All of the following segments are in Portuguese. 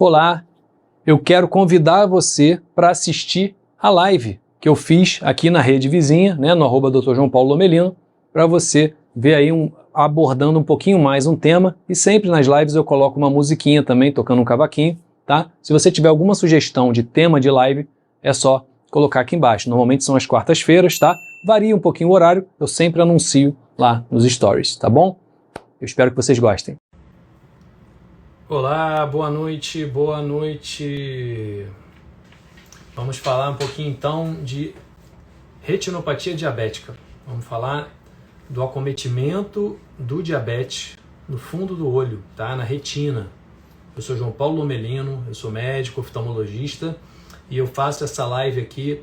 Olá, eu quero convidar você para assistir a live que eu fiz aqui na rede vizinha, né, no @Dr. João Paulo Lomelino, para você ver aí abordando um pouquinho mais um tema, e sempre nas lives eu coloco uma musiquinha também, tocando um cavaquinho, tá? Se você tiver alguma sugestão de tema de live, é só colocar aqui embaixo. Normalmente são as quartas-feiras, tá? Varia um pouquinho o horário, eu sempre anuncio lá nos stories, tá bom? Eu espero que vocês gostem. Olá, boa noite, boa noite. Vamos falar um pouquinho então de retinopatia diabética. Vamos falar do acometimento do diabetes no fundo do olho, tá? Na retina. Eu sou João Paulo Lomelino, eu sou médico, oftalmologista, e eu faço essa live aqui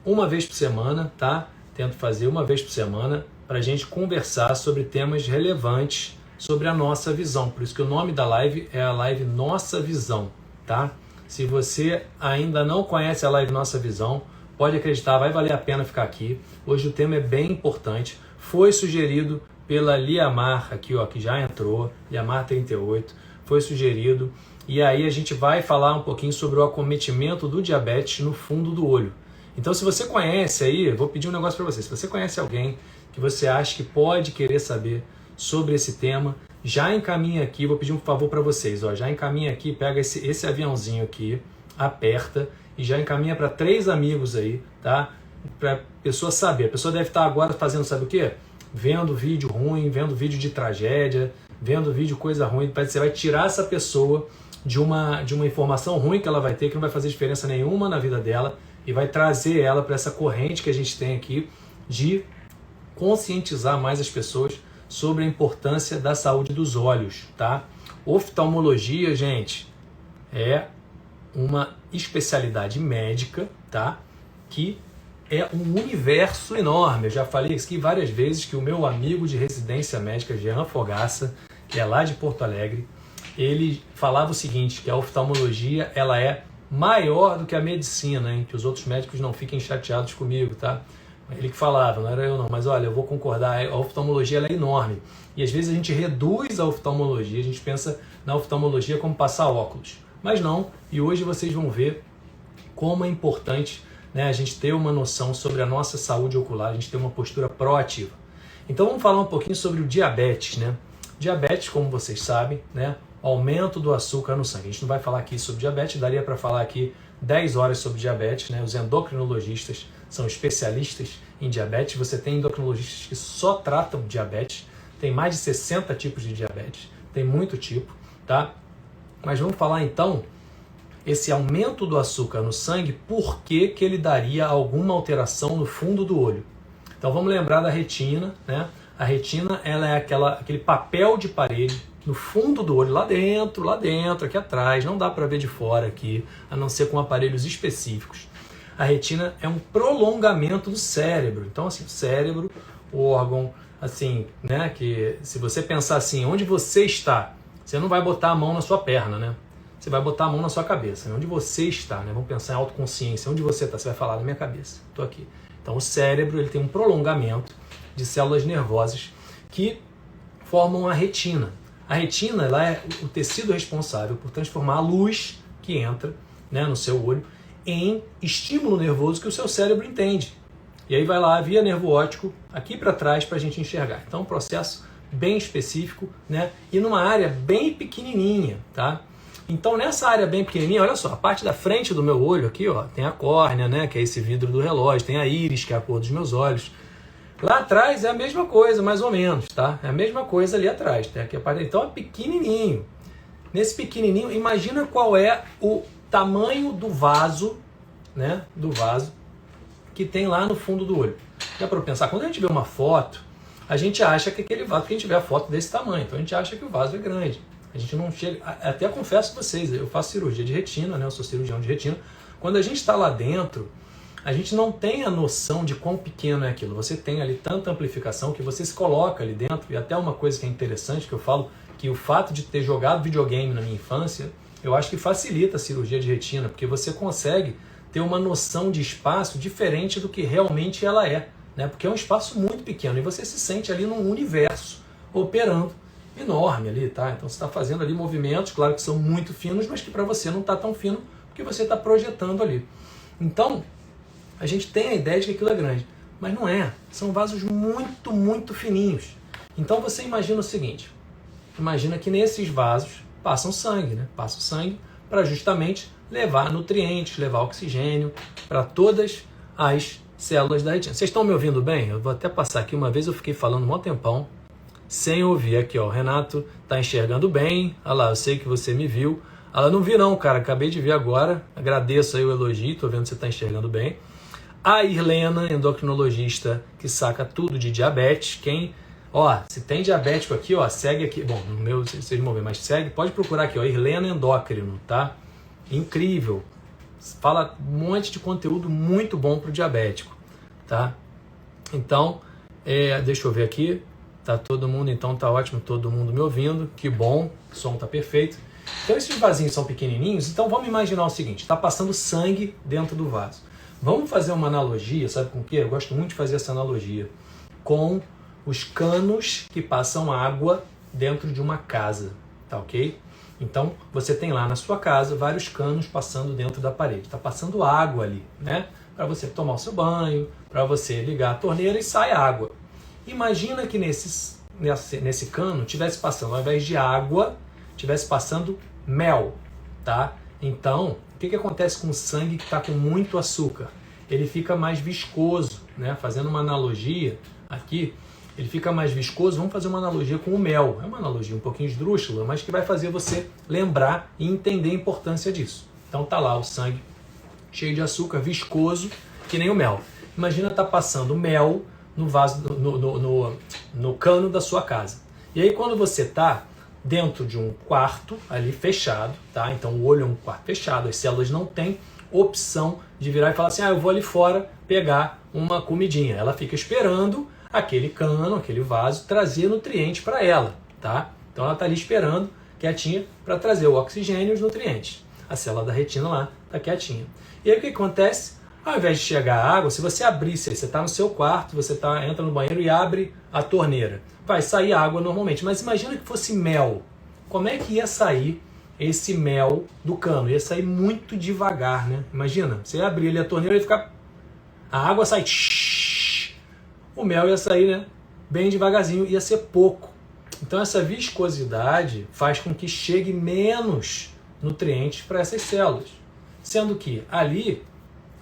uma vez por semana, tá? Tento fazer uma vez por semana para a gente conversar sobre temas relevantes sobre a nossa visão. Por isso que o nome da live é a live Nossa Visão, tá? Se você ainda não conhece a live Nossa Visão, pode acreditar, vai valer a pena ficar aqui. Hoje o tema é bem importante. Foi sugerido pela Liamar, aqui ó, que já entrou, Liamar 38, foi sugerido. E aí a gente vai falar um pouquinho sobre o acometimento do diabetes no fundo do olho. Então se você conhece aí, vou pedir um negócio para você. Se você conhece alguém que você acha que pode querer saber sobre esse tema, já encaminha aqui, vou pedir um favor para vocês, ó, já encaminha aqui, pega esse aviãozinho aqui, aperta e já encaminha para 3 amigos aí, tá? Para pessoa saber. A pessoa deve estar agora fazendo, sabe o quê? Vendo vídeo ruim, vendo vídeo de tragédia, vendo vídeo coisa ruim. Você vai tirar essa pessoa de uma informação ruim que ela vai ter, que não vai fazer diferença nenhuma na vida dela, e vai trazer ela para essa corrente que a gente tem aqui de conscientizar mais as pessoas sobre a importância da saúde dos olhos, tá? Oftalmologia, gente, é uma especialidade médica, tá? Que é um universo enorme. Eu já falei aqui várias vezes que o meu amigo de residência médica, Jean Fogaça, que é lá de Porto Alegre, ele falava o seguinte, que a oftalmologia, ela é maior do que a medicina, hein? Que os outros médicos não fiquem chateados comigo, tá? Ele que falava, não era eu não, mas olha, eu vou concordar, a oftalmologia ela é enorme. E às vezes a gente reduz a oftalmologia, a gente pensa na oftalmologia como passar óculos. Mas não, e hoje vocês vão ver como é importante, né, a gente ter uma noção sobre a nossa saúde ocular, a gente ter uma postura proativa. Então vamos falar um pouquinho sobre o diabetes, né? Diabetes, como vocês sabem, né, aumento do açúcar no sangue. A gente não vai falar aqui sobre diabetes, daria para falar aqui 10 horas sobre diabetes, né? Os endocrinologistas são especialistas em diabetes. Você tem endocrinologistas que só tratam diabetes. Tem mais de 60 tipos de diabetes. Tem muito tipo, tá? Mas vamos falar então esse aumento do açúcar no sangue, por que ele daria alguma alteração no fundo do olho. Então vamos lembrar da retina, né? A retina, ela é aquele papel de parede no fundo do olho, lá dentro, aqui atrás, não dá para ver de fora aqui, a não ser com aparelhos específicos. A retina é um prolongamento do cérebro. Então, assim, o cérebro, o órgão, assim, né, que se você pensar assim, onde você está, você não vai botar a mão na sua perna, né? Você vai botar a mão na sua cabeça, né? Onde você está, né? Vamos pensar em autoconsciência, onde você está, você vai falar na minha cabeça, estou aqui. Então, o cérebro, ele tem um prolongamento de células nervosas que formam a retina. A retina, ela é o tecido responsável por transformar a luz que entra, né, no seu olho em estímulo nervoso que o seu cérebro entende. E aí vai lá via nervo óptico aqui para trás para a gente enxergar. Então, um processo bem específico, né, e numa área bem pequenininha, tá? Então, nessa área bem pequenininha, olha só, a parte da frente do meu olho aqui, ó, tem a córnea, né, que é esse vidro do relógio, tem a íris, que é a cor dos meus olhos. Lá atrás é a mesma coisa, mais ou menos, tá? É a mesma coisa ali atrás. Tem aqui a parte, então é pequenininho. Nesse pequenininho, imagina qual é o tamanho do vaso, né? Do vaso que tem lá no fundo do olho. Dá para pensar, quando a gente vê uma foto, a gente acha que aquele vaso, que a gente vê a foto desse tamanho, então a gente acha que o vaso é grande. A gente não chega, até confesso para vocês, eu faço cirurgia de retina, né? Eu sou cirurgião de retina. Quando a gente está lá dentro, a gente não tem a noção de quão pequeno é aquilo. Você tem ali tanta amplificação que você se coloca ali dentro. E até uma coisa que é interessante, que eu falo, que o fato de ter jogado videogame na minha infância, eu acho que facilita a cirurgia de retina, porque você consegue ter uma noção de espaço diferente do que realmente ela é, né? Porque é um espaço muito pequeno e você se sente ali num universo operando enorme ali, tá? Então você está fazendo ali movimentos, claro que são muito finos, mas que para você não está tão fino, porque você está projetando ali. Então, a gente tem a ideia de que aquilo é grande, mas não é. São vasos muito, muito fininhos. Então você imagina o seguinte, imagina que nesses vasos passam sangue, né? Passa o sangue para justamente levar nutrientes, levar oxigênio para todas as células da retina. Vocês estão me ouvindo bem? Eu vou até passar aqui, uma vez eu fiquei falando um bom tempão, sem ouvir aqui, ó. O Renato tá enxergando bem. Olha lá, eu sei que você me viu. Ela não vi não, cara, acabei de ver agora. Agradeço aí o elogio, tô vendo que você tá enxergando bem. A Irlena, endocrinologista, que saca tudo de diabetes. Quem, ó, se tem diabético aqui, ó, segue aqui. Bom, no meu, vocês vão ver, mas segue, pode procurar aqui, ó, Irlena Endócrino, tá? Incrível. Fala um monte de conteúdo muito bom pro diabético, tá? Então, deixa eu ver aqui. Tá todo mundo, então tá ótimo, todo mundo me ouvindo, que bom, o som tá perfeito. Então esses vasinhos são pequenininhos, então vamos imaginar o seguinte, tá passando sangue dentro do vaso. Vamos fazer uma analogia, sabe com o quê? Eu gosto muito de fazer essa analogia com os canos que passam água dentro de uma casa, tá ok? Então você tem lá na sua casa vários canos passando dentro da parede, tá passando água ali, né? Para você tomar o seu banho, para você ligar a torneira e sai água. Imagina que nesse cano tivesse passando, ao invés de água, tivesse passando mel, tá? Então, o que acontece com o sangue que está com muito açúcar? Ele fica mais viscoso, né? Fazendo uma analogia aqui, ele fica mais viscoso. Vamos fazer uma analogia com o mel. É uma analogia um pouquinho esdrúxula, mas que vai fazer você lembrar e entender a importância disso. Então tá lá o sangue cheio de açúcar, viscoso, que nem o mel. Imagina tá passando mel no vaso, no cano da sua casa. E aí quando você está dentro de um quarto ali fechado, tá? Então o olho é um quarto fechado, as células não têm opção de virar e falar assim, eu vou ali fora pegar uma comidinha. Ela fica esperando aquele cano, aquele vaso, trazer nutrientes para ela, tá? Então ela está ali esperando, quietinha, para trazer o oxigênio e os nutrientes. A célula da retina lá está quietinha. E aí o que acontece? Ao invés de chegar a água, se você abrir, você está no seu quarto, você entra no banheiro e abre a torneira, vai sair água normalmente. Mas imagina que fosse mel. Como é que ia sair esse mel do cano? Ia sair muito devagar, né? Imagina, você abrir ali a torneira e ficar... A água sai... O mel ia sair, né? Bem devagarzinho, ia ser pouco. Então essa viscosidade faz com que chegue menos nutrientes para essas células. Sendo que ali...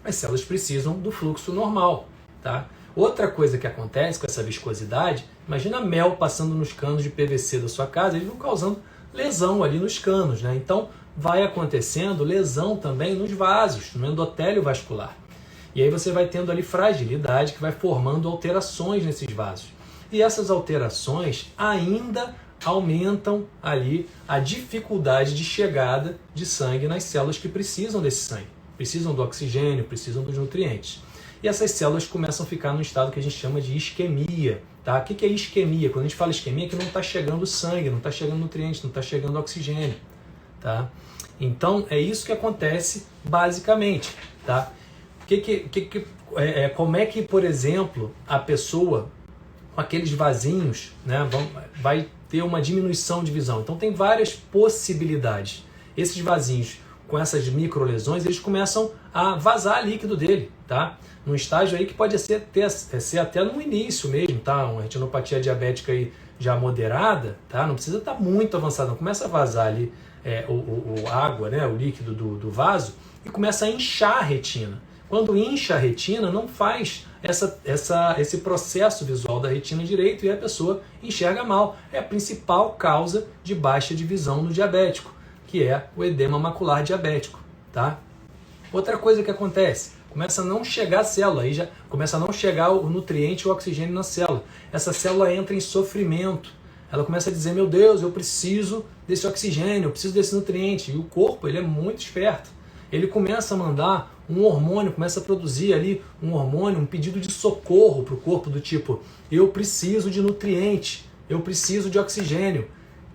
as células precisam do fluxo normal, tá? Outra coisa que acontece com essa viscosidade, imagina mel passando nos canos de PVC da sua casa, eles vão causando lesão ali nos canos, né? Então vai acontecendo lesão também nos vasos, no endotélio vascular. E aí você vai tendo ali fragilidade que vai formando alterações nesses vasos. E essas alterações ainda aumentam ali a dificuldade de chegada de sangue nas células que precisam desse sangue. Precisam do oxigênio, precisam dos nutrientes. E essas células começam a ficar num estado que a gente chama de isquemia. Tá? O que é isquemia? Quando a gente fala isquemia, é que não está chegando sangue, não está chegando nutrientes, não está chegando oxigênio. Tá? Então, é isso que acontece basicamente. Tá? Como é que, por exemplo, a pessoa com aqueles vasinhos, né, vai ter uma diminuição de visão? Então, tem várias possibilidades. Esses vasinhos com essas microlesões, eles começam a vazar líquido dele, tá? Num estágio aí que pode ser até no início mesmo, tá? Uma retinopatia diabética aí já moderada, tá? Não precisa estar muito avançado, não. Começa a vazar ali a água, né? O líquido do vaso e começa a inchar a retina. Quando incha a retina, não faz esse processo visual da retina direito e a pessoa enxerga mal. É a principal causa de baixa de visão no diabético, que é o edema macular diabético, tá? Outra coisa que acontece, começa a não chegar a célula, aí já começa a não chegar o nutriente e o oxigênio na célula. Essa célula entra em sofrimento. Ela começa a dizer, meu Deus, eu preciso desse oxigênio, eu preciso desse nutriente. E o corpo, ele é muito esperto. Ele começa a mandar um hormônio, começa a produzir ali um hormônio, um pedido de socorro para o corpo do tipo, eu preciso de nutriente, eu preciso de oxigênio.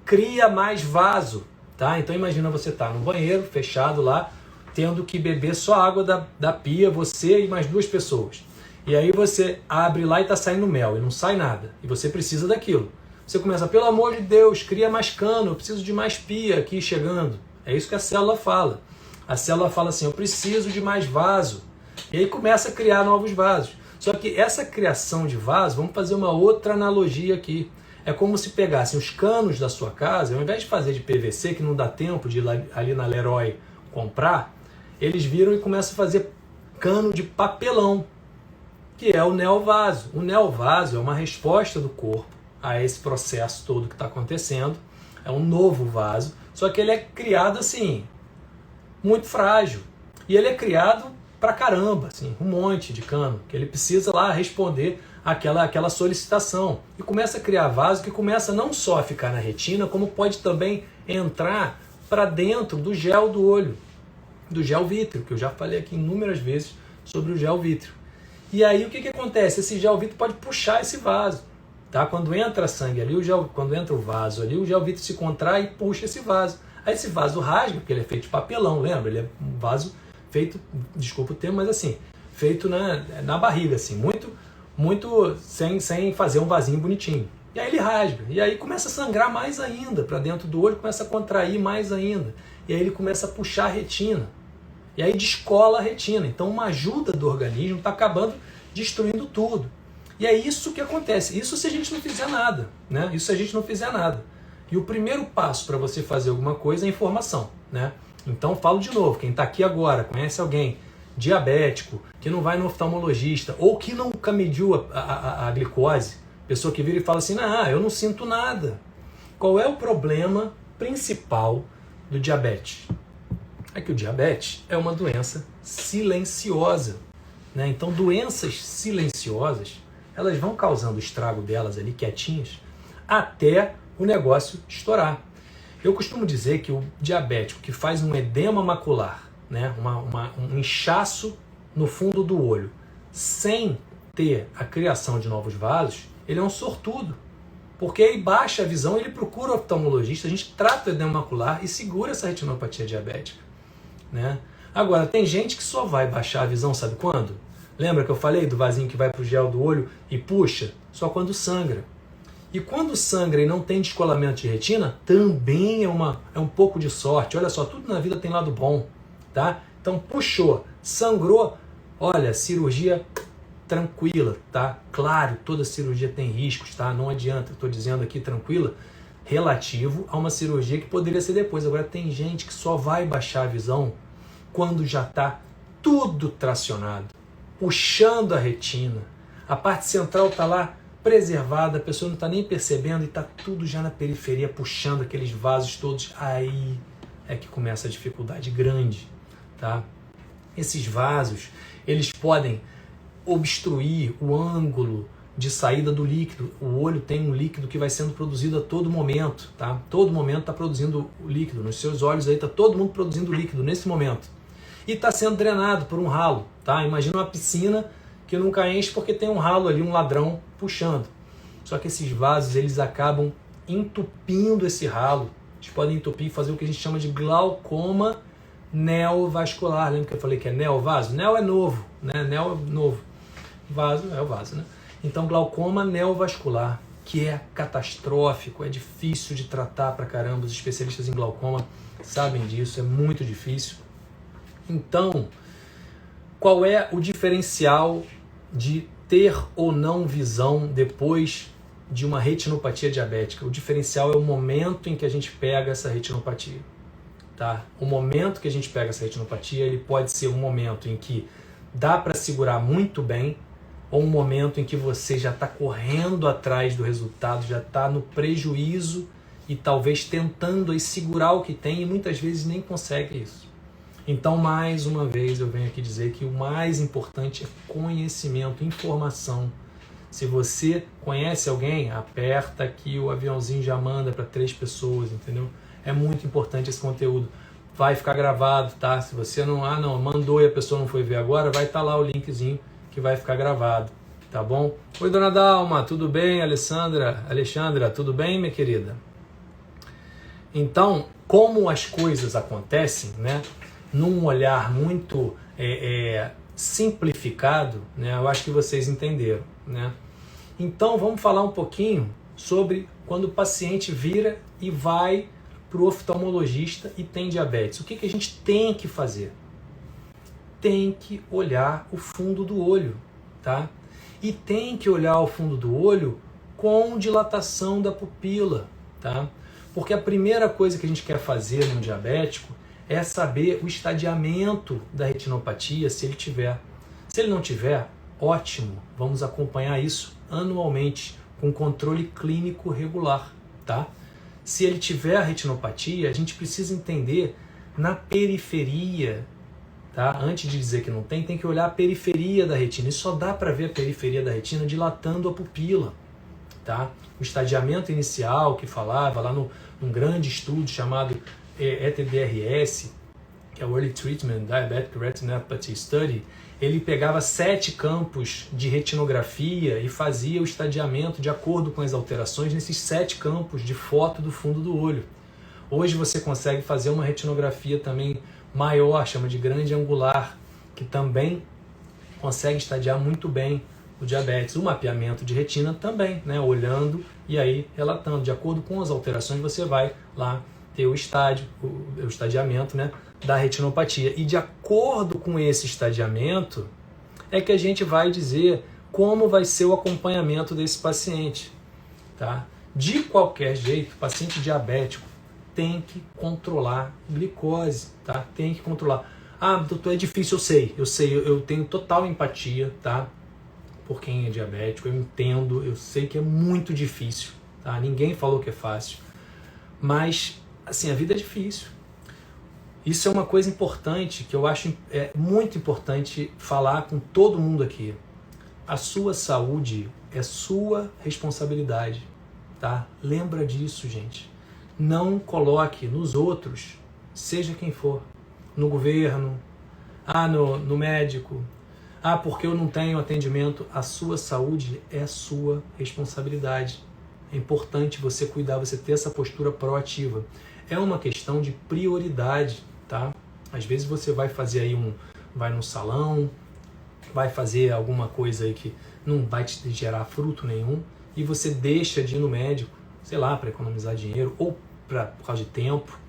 Cria mais vaso. Tá? Então imagina você estar no banheiro, fechado lá, tendo que beber só água da pia, você e mais 2 pessoas. E aí você abre lá e está saindo mel, e não sai nada. E você precisa daquilo. Você começa, pelo amor de Deus, cria mais cano, eu preciso de mais pia aqui chegando. É isso que a célula fala. A célula fala assim, eu preciso de mais vaso. E aí começa a criar novos vasos. Só que essa criação de vaso, vamos fazer uma outra analogia aqui. É como se pegassem os canos da sua casa, ao invés de fazer de PVC, que não dá tempo de ir ali na Leroy comprar, eles viram e começam a fazer cano de papelão, que é o neovaso. O neovaso é uma resposta do corpo a esse processo todo que está acontecendo. É um novo vaso, só que ele é criado assim, muito frágil. E ele é criado pra caramba, assim, um monte de cano, que ele precisa lá responder aquela solicitação. E começa a criar vaso que começa não só a ficar na retina, como pode também entrar para dentro do gel do olho, do gel vítreo, que eu já falei aqui inúmeras vezes sobre o gel vítreo. E aí o que acontece? Esse gel vítreo pode puxar esse vaso. Tá? Quando entra sangue ali, quando entra o vaso ali, o gel vítreo se contrai e puxa esse vaso. Aí esse vaso rasga, porque ele é feito de papelão, lembra? Ele é um vaso feito, desculpa o termo, mas assim, feito na barriga, assim, muito sem fazer um vasinho bonitinho. E aí ele rasga, e aí começa a sangrar mais ainda para dentro do olho, começa a contrair mais ainda. E aí ele começa a puxar a retina. E aí descola a retina. Então uma ajuda do organismo está acabando destruindo tudo. E é isso que acontece. Isso se a gente não fizer nada, né? Isso se a gente não fizer nada. E o primeiro passo para você fazer alguma coisa é informação, né? Então falo de novo, quem está aqui agora, conhece alguém diabético, que não vai no oftalmologista, ou que nunca mediu a glicose, pessoa que vira e fala assim, eu não sinto nada. Qual é o problema principal do diabetes? É que o diabetes é uma doença silenciosa, né? Então doenças silenciosas, elas vão causando o estrago delas ali quietinhas, até o negócio estourar. Eu costumo dizer que o diabético que faz um edema macular, né, um inchaço no fundo do olho, sem ter a criação de novos vasos, ele é um sortudo. Porque aí baixa a visão, ele procura o oftalmologista, a gente trata o edema macular e segura essa retinopatia diabética, né? Agora, tem gente que só vai baixar a visão, sabe quando? Lembra que eu falei do vasinho que vai para o gel do olho e puxa? Só quando sangra. E quando sangra e não tem descolamento de retina, também é um pouco de sorte. Olha só, tudo na vida tem lado bom, tá? Então puxou, sangrou, olha, cirurgia tranquila, tá? Claro, toda cirurgia tem riscos, tá? Não adianta, estou dizendo aqui tranquila, relativo a uma cirurgia que poderia ser depois. Agora tem gente que só vai baixar a visão quando já está tudo tracionado, puxando a retina. A parte central está lá preservada, a pessoa não está nem percebendo e está tudo já na periferia, puxando aqueles vasos todos. Aí é que começa a dificuldade grande, tá? Esses vasos, eles podem obstruir o ângulo de saída do líquido. O olho tem um líquido que vai sendo produzido a todo momento, tá? Todo momento está produzindo o líquido. Nos seus olhos aí está todo mundo produzindo líquido nesse momento. E está sendo drenado por um ralo, tá? Imagina uma piscina que nunca enche porque tem um ralo ali, um ladrão puxando. Só que esses vasos, eles acabam entupindo esse ralo. Eles podem entupir e fazer o que a gente chama de glaucoma neovascular. Lembra que eu falei que é neovaso? Neo é novo, né? Neo é novo. Vaso é o vaso, né? Então, glaucoma neovascular, que é catastrófico, é difícil de tratar pra caramba. Os especialistas em glaucoma sabem disso, é muito difícil. Então, qual é o diferencial de ter ou não visão depois de uma retinopatia diabética? O diferencial é o momento em que a gente pega essa retinopatia, tá? O momento que a gente pega essa retinopatia, ele pode ser um momento em que dá para segurar muito bem, ou um momento em que você já está correndo atrás do resultado, já está no prejuízo e talvez tentando aí segurar o que tem e muitas vezes nem consegue isso. Então, mais uma vez, eu venho aqui dizer que o mais importante é conhecimento, informação. Se você conhece alguém, aperta aqui, o aviãozinho já manda para 3 pessoas, entendeu? É muito importante esse conteúdo. Vai ficar gravado, tá? Se você não mandou e a pessoa não foi ver agora, vai estar lá o linkzinho que vai ficar gravado, tá bom? Oi, dona Dalma, tudo bem? Alexandra, tudo bem, minha querida? Então, como as coisas acontecem, né? Num olhar muito simplificado, né? Eu acho que vocês entenderam, né? Então, vamos falar um pouquinho sobre quando o paciente vira e vai para o oftalmologista e tem diabetes. O que a gente tem que fazer? Tem que olhar o fundo do olho, tá? E tem que olhar o fundo do olho com dilatação da pupila, tá? Porque a primeira coisa que a gente quer fazer num diabético é saber o estadiamento da retinopatia, se ele tiver. Se ele não tiver, ótimo, vamos acompanhar isso anualmente, com controle clínico regular, tá? Se ele tiver a retinopatia, a gente precisa entender na periferia, tá? Antes de dizer que não tem, tem que olhar a periferia da retina. E só dá para ver a periferia da retina dilatando a pupila, tá? O estadiamento inicial que falava lá num grande estudo chamado ETDRS, que é o Early Treatment Diabetic Retinopathy Study, ele pegava 7 campos de retinografia e fazia o estadiamento de acordo com as alterações nesses 7 campos de foto do fundo do olho. Hoje você consegue fazer uma retinografia também maior, chama de grande angular, que também consegue estadiar muito bem o diabetes. O mapeamento de retina também, né? Olhando e aí relatando. De acordo com as alterações você vai lá ter o estadiamento, né, da retinopatia. E de acordo com esse estadiamento é que a gente vai dizer como vai ser o acompanhamento desse paciente, tá? De qualquer jeito, paciente diabético tem que controlar glicose, tá? Tem que controlar. Ah, doutor, é difícil, eu sei, eu tenho total empatia, tá? Por quem é diabético, eu entendo, eu sei que é muito difícil, tá? Ninguém falou que é fácil, mas assim, a vida é difícil. Isso é uma coisa importante, que eu acho muito importante falar com todo mundo aqui. A sua saúde é sua responsabilidade, tá? Lembra disso, gente. Não coloque nos outros, seja quem for, no governo, no médico, porque eu não tenho atendimento. A sua saúde é sua responsabilidade. É importante você cuidar, você ter essa postura proativa. É uma questão de prioridade, tá? Às vezes você vai fazer aí vai num salão, vai fazer alguma coisa aí que não vai te gerar fruto nenhum e você deixa de ir no médico, sei lá, para economizar dinheiro ou por causa de tempo.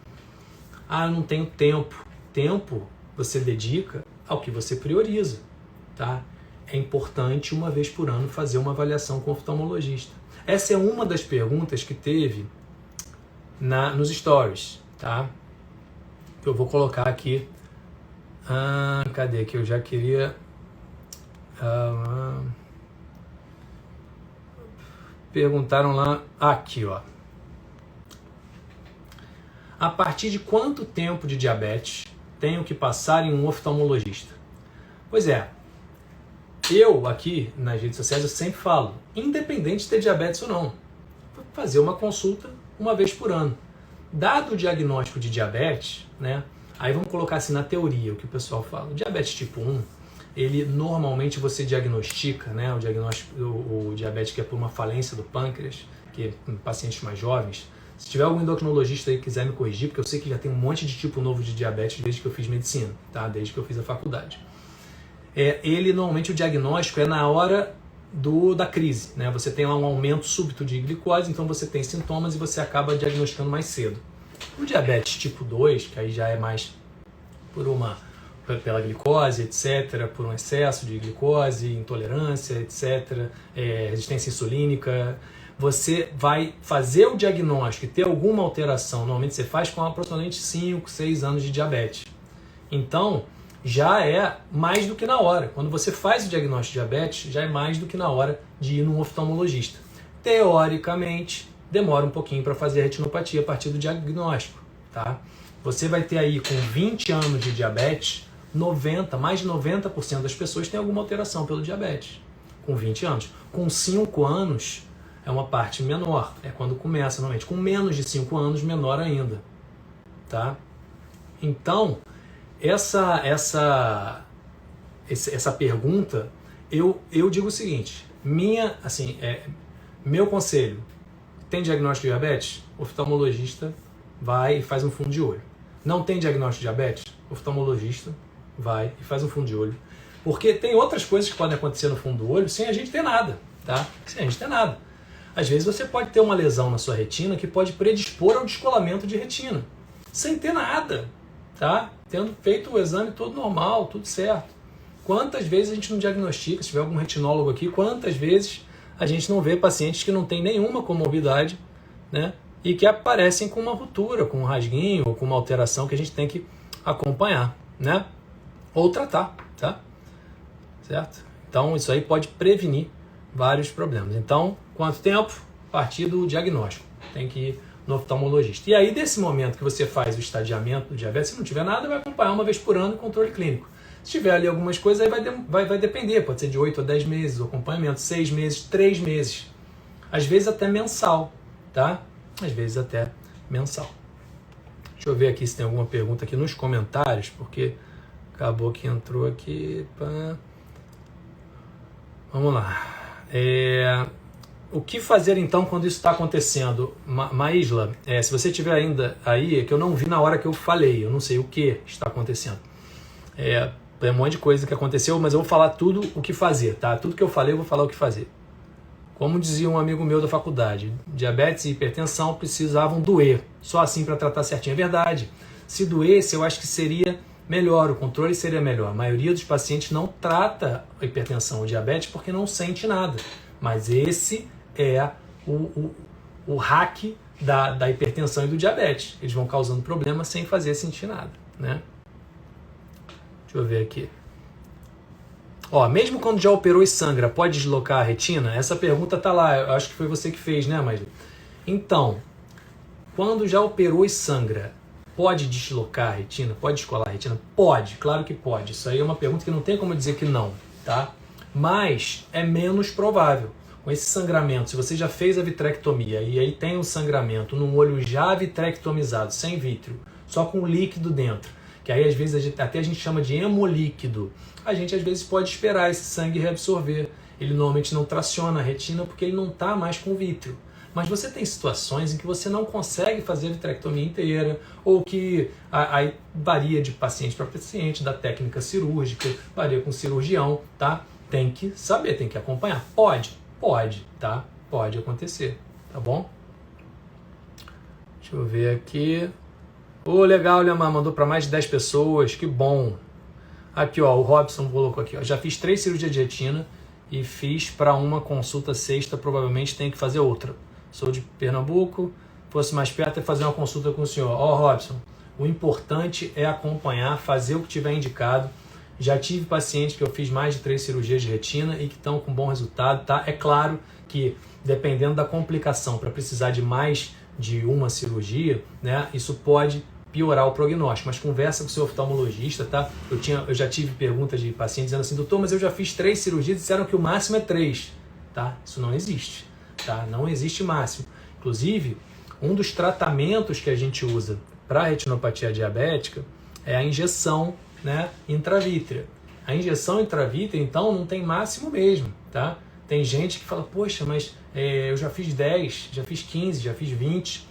Eu não tenho tempo. Tempo você dedica ao que você prioriza, tá? É importante uma vez por ano fazer uma avaliação com o oftalmologista. Essa é uma das perguntas que teve nos stories, tá? Eu vou colocar aqui. Cadê que eu já queria? Perguntaram lá. Aqui, ó. A partir de quanto tempo de diabetes tenho que passar em um oftalmologista? Pois é. Eu aqui nas redes sociais eu sempre falo, independente de ter diabetes ou não, fazer uma consulta uma vez por ano. Dado o diagnóstico de diabetes, né? Aí vamos colocar assim na teoria o que o pessoal fala. O diabetes tipo 1, ele normalmente você diagnostica, né? O diabetes que é por uma falência do pâncreas, que é em pacientes mais jovens. Se tiver algum endocrinologista aí que quiser me corrigir, porque eu sei que já tem um monte de tipo novo de diabetes desde que eu fiz medicina, tá? Desde que eu fiz a faculdade. Ele normalmente o diagnóstico é na hora da crise, né? Você tem lá um aumento súbito de glicose, então você tem sintomas e você acaba diagnosticando mais cedo. O diabetes tipo 2, que aí já é mais pela glicose, etc., por um excesso de glicose, intolerância, etc., resistência insulínica, você vai fazer o diagnóstico e ter alguma alteração, normalmente você faz com aproximadamente 5, 6 anos de diabetes. Então, já é mais do que na hora. Quando você faz o diagnóstico de diabetes, já é mais do que na hora de ir num oftalmologista. Teoricamente, demora um pouquinho para fazer a retinopatia a partir do diagnóstico, tá? Você vai ter aí, com 20 anos de diabetes, mais de 90% das pessoas têm alguma alteração pelo diabetes, com 20 anos. Com 5 anos, é uma parte menor, é quando começa normalmente. Com menos de 5 anos, menor ainda, tá? Então, essa pergunta, eu digo o seguinte, meu conselho, tem diagnóstico de diabetes? Oftalmologista vai e faz um fundo de olho. Não tem diagnóstico de diabetes? Oftalmologista vai e faz um fundo de olho. Porque tem outras coisas que podem acontecer no fundo do olho sem a gente ter nada, tá? Sem a gente ter nada. Às vezes você pode ter uma lesão na sua retina que pode predispor ao descolamento de retina, sem ter nada, tá? Tendo feito o exame todo normal, tudo certo. Quantas vezes a gente não diagnostica, se tiver algum retinólogo aqui, quantas vezes a gente não vê pacientes que não têm nenhuma comorbidade, né? E que aparecem com uma ruptura, com um rasguinho ou com uma alteração que a gente tem que acompanhar, né? Ou tratar, tá? Certo? Então isso aí pode prevenir vários problemas. Então, quanto tempo? A partir do diagnóstico. Tem que ir no oftalmologista. E aí, desse momento que você faz o estadiamento do diabetes, se não tiver nada, vai acompanhar uma vez por ano o controle clínico. Se tiver ali algumas coisas, aí vai depender. Pode ser de 8 a 10 meses o acompanhamento, 6 meses, 3 meses. Às vezes até mensal, tá? Às vezes até mensal. Deixa eu ver aqui se tem alguma pergunta aqui nos comentários, porque acabou que entrou aqui. Vamos lá. O que fazer então quando isso está acontecendo? Maísla, se você estiver ainda aí, é que eu não vi na hora que eu falei, eu não sei o que está acontecendo. Tem um monte de coisa que aconteceu, mas eu vou falar tudo o que fazer, tá? Tudo que eu falei, eu vou falar o que fazer. Como dizia um amigo meu da faculdade, diabetes e hipertensão precisavam doer, só assim para tratar certinho. É verdade. Se doesse, eu acho que seria melhor, o controle seria melhor. A maioria dos pacientes não trata a hipertensão ou diabetes porque não sente nada. Mas esse é o hack da hipertensão e do diabetes. Eles vão causando problemas sem fazer sentir nada, né? Deixa eu ver aqui. Mesmo quando já operou e sangra, pode deslocar a retina? Essa pergunta tá lá, eu acho que foi você que fez, né, mas então, quando já operou e sangra, pode deslocar a retina? Pode descolar a retina? Pode, claro que pode. Isso aí é uma pergunta que não tem como dizer que não, tá? Mas é menos provável. Com esse sangramento, se você já fez a vitrectomia e aí tem um sangramento num olho já vitrectomizado, sem vítreo, só com líquido dentro, que aí às vezes até a gente chama de hemolíquido, a gente às vezes pode esperar esse sangue reabsorver. Ele normalmente não traciona a retina porque ele não está mais com vítreo. Mas você tem situações em que você não consegue fazer a vitrectomia inteira, ou que aí varia de paciente para paciente, da técnica cirúrgica, varia com o cirurgião, tá? Tem que saber, tem que acompanhar. Pode, tá? Pode acontecer, tá bom? Deixa eu ver aqui. Legal, Leomar, mandou para mais de 10 pessoas, que bom. Aqui, o Robson colocou aqui, já fiz 3 cirurgias de retina e fiz para uma consulta sexta, provavelmente tem que fazer outra. Sou de Pernambuco, fosse mais perto é fazer uma consulta com o senhor. Robson, o importante é acompanhar, fazer o que tiver indicado. Já tive pacientes que eu fiz mais de 3 cirurgias de retina e que estão com bom resultado, tá? É claro que dependendo da complicação, para precisar de mais de uma cirurgia, né, isso pode piorar o prognóstico, mas conversa com o seu oftalmologista, tá? Eu já tive perguntas de pacientes dizendo assim, doutor, mas eu já fiz 3 cirurgias e disseram que o máximo é 3, tá? Isso não existe, tá? Não existe máximo. Inclusive, um dos tratamentos que a gente usa para a retinopatia diabética é a injeção, né, intravítrea. A injeção intravítrea, então, não tem máximo mesmo, tá? Tem gente que fala, poxa, mas eu já fiz 10, já fiz 15, já fiz 20,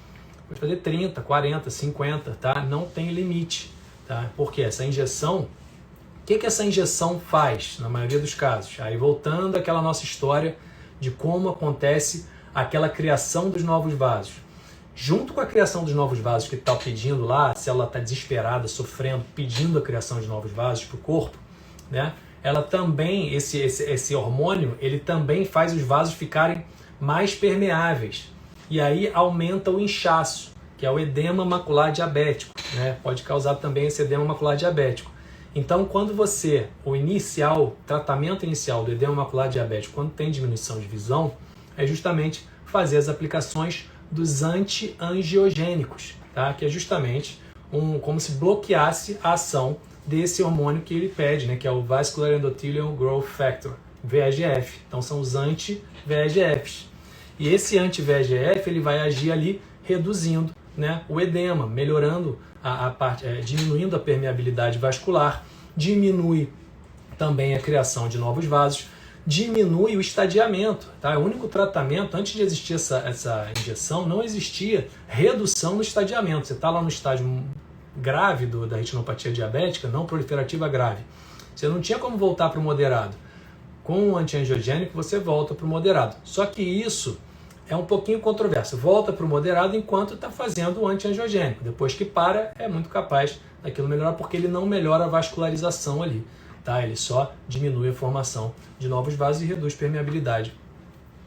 pode fazer 30, 40, 50, tá? Não tem limite, tá? Porque essa injeção, o que essa injeção faz, na maioria dos casos? Aí voltando àquela nossa história de como acontece aquela criação dos novos vasos. Junto com a criação dos novos vasos que está pedindo lá, a célula está desesperada, sofrendo, pedindo a criação de novos vasos para o corpo, né? Ela também, esse hormônio, ele também faz os vasos ficarem mais permeáveis. E aí aumenta o inchaço, que é o edema macular diabético, né? Pode causar também esse edema macular diabético. Então, quando o tratamento inicial do edema macular diabético, quando tem diminuição de visão, é justamente fazer as aplicações dos anti-angiogênicos, tá? Que é justamente como se bloqueasse a ação desse hormônio que ele pede, né? Que é o Vascular Endothelial Growth Factor, VEGF. Então, são os anti-VEGFs. E esse anti-VEGF ele vai agir ali reduzindo, né, o edema, melhorando diminuindo a permeabilidade vascular, diminui também a criação de novos vasos, diminui o estadiamento. Tá? O único tratamento, antes de existir essa injeção, não existia redução no estadiamento. Você está lá no estágio grave da retinopatia diabética, não proliferativa grave. Você não tinha como voltar para o moderado. Com o antiangiogênico, você volta para o moderado. Só que isso é um pouquinho controverso. Volta para o moderado enquanto está fazendo o antiangiogênico. Depois que para, é muito capaz daquilo melhorar, porque ele não melhora a vascularização ali. Tá? Ele só diminui a formação de novos vasos e reduz permeabilidade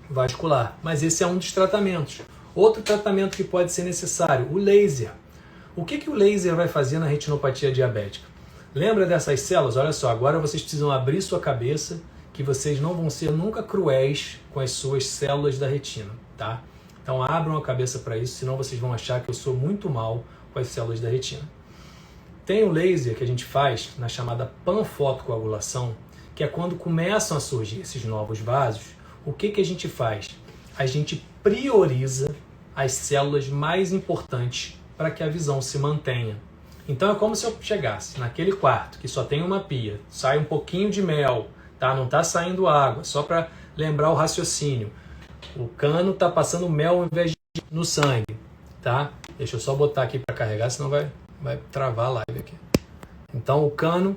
vascular. Mas esse é um dos tratamentos. Outro tratamento que pode ser necessário, o laser. O que o laser vai fazer na retinopatia diabética? Lembra dessas células? Olha só, agora vocês precisam abrir sua cabeça, que vocês não vão ser nunca cruéis com as suas células da retina, tá? Então abram a cabeça para isso, senão vocês vão achar que eu sou muito mal com as células da retina. Tem o laser que a gente faz na chamada panfotocoagulação, que é quando começam a surgir esses novos vasos. O que a gente faz? A gente prioriza as células mais importantes para que a visão se mantenha. Então é como se eu chegasse naquele quarto que só tem uma pia, sai um pouquinho de mel, tá? Não está saindo água, só para lembrar o raciocínio. O cano está passando mel ao invés de no sangue, tá? Deixa eu só botar aqui para carregar, senão vai travar a live aqui. Então o cano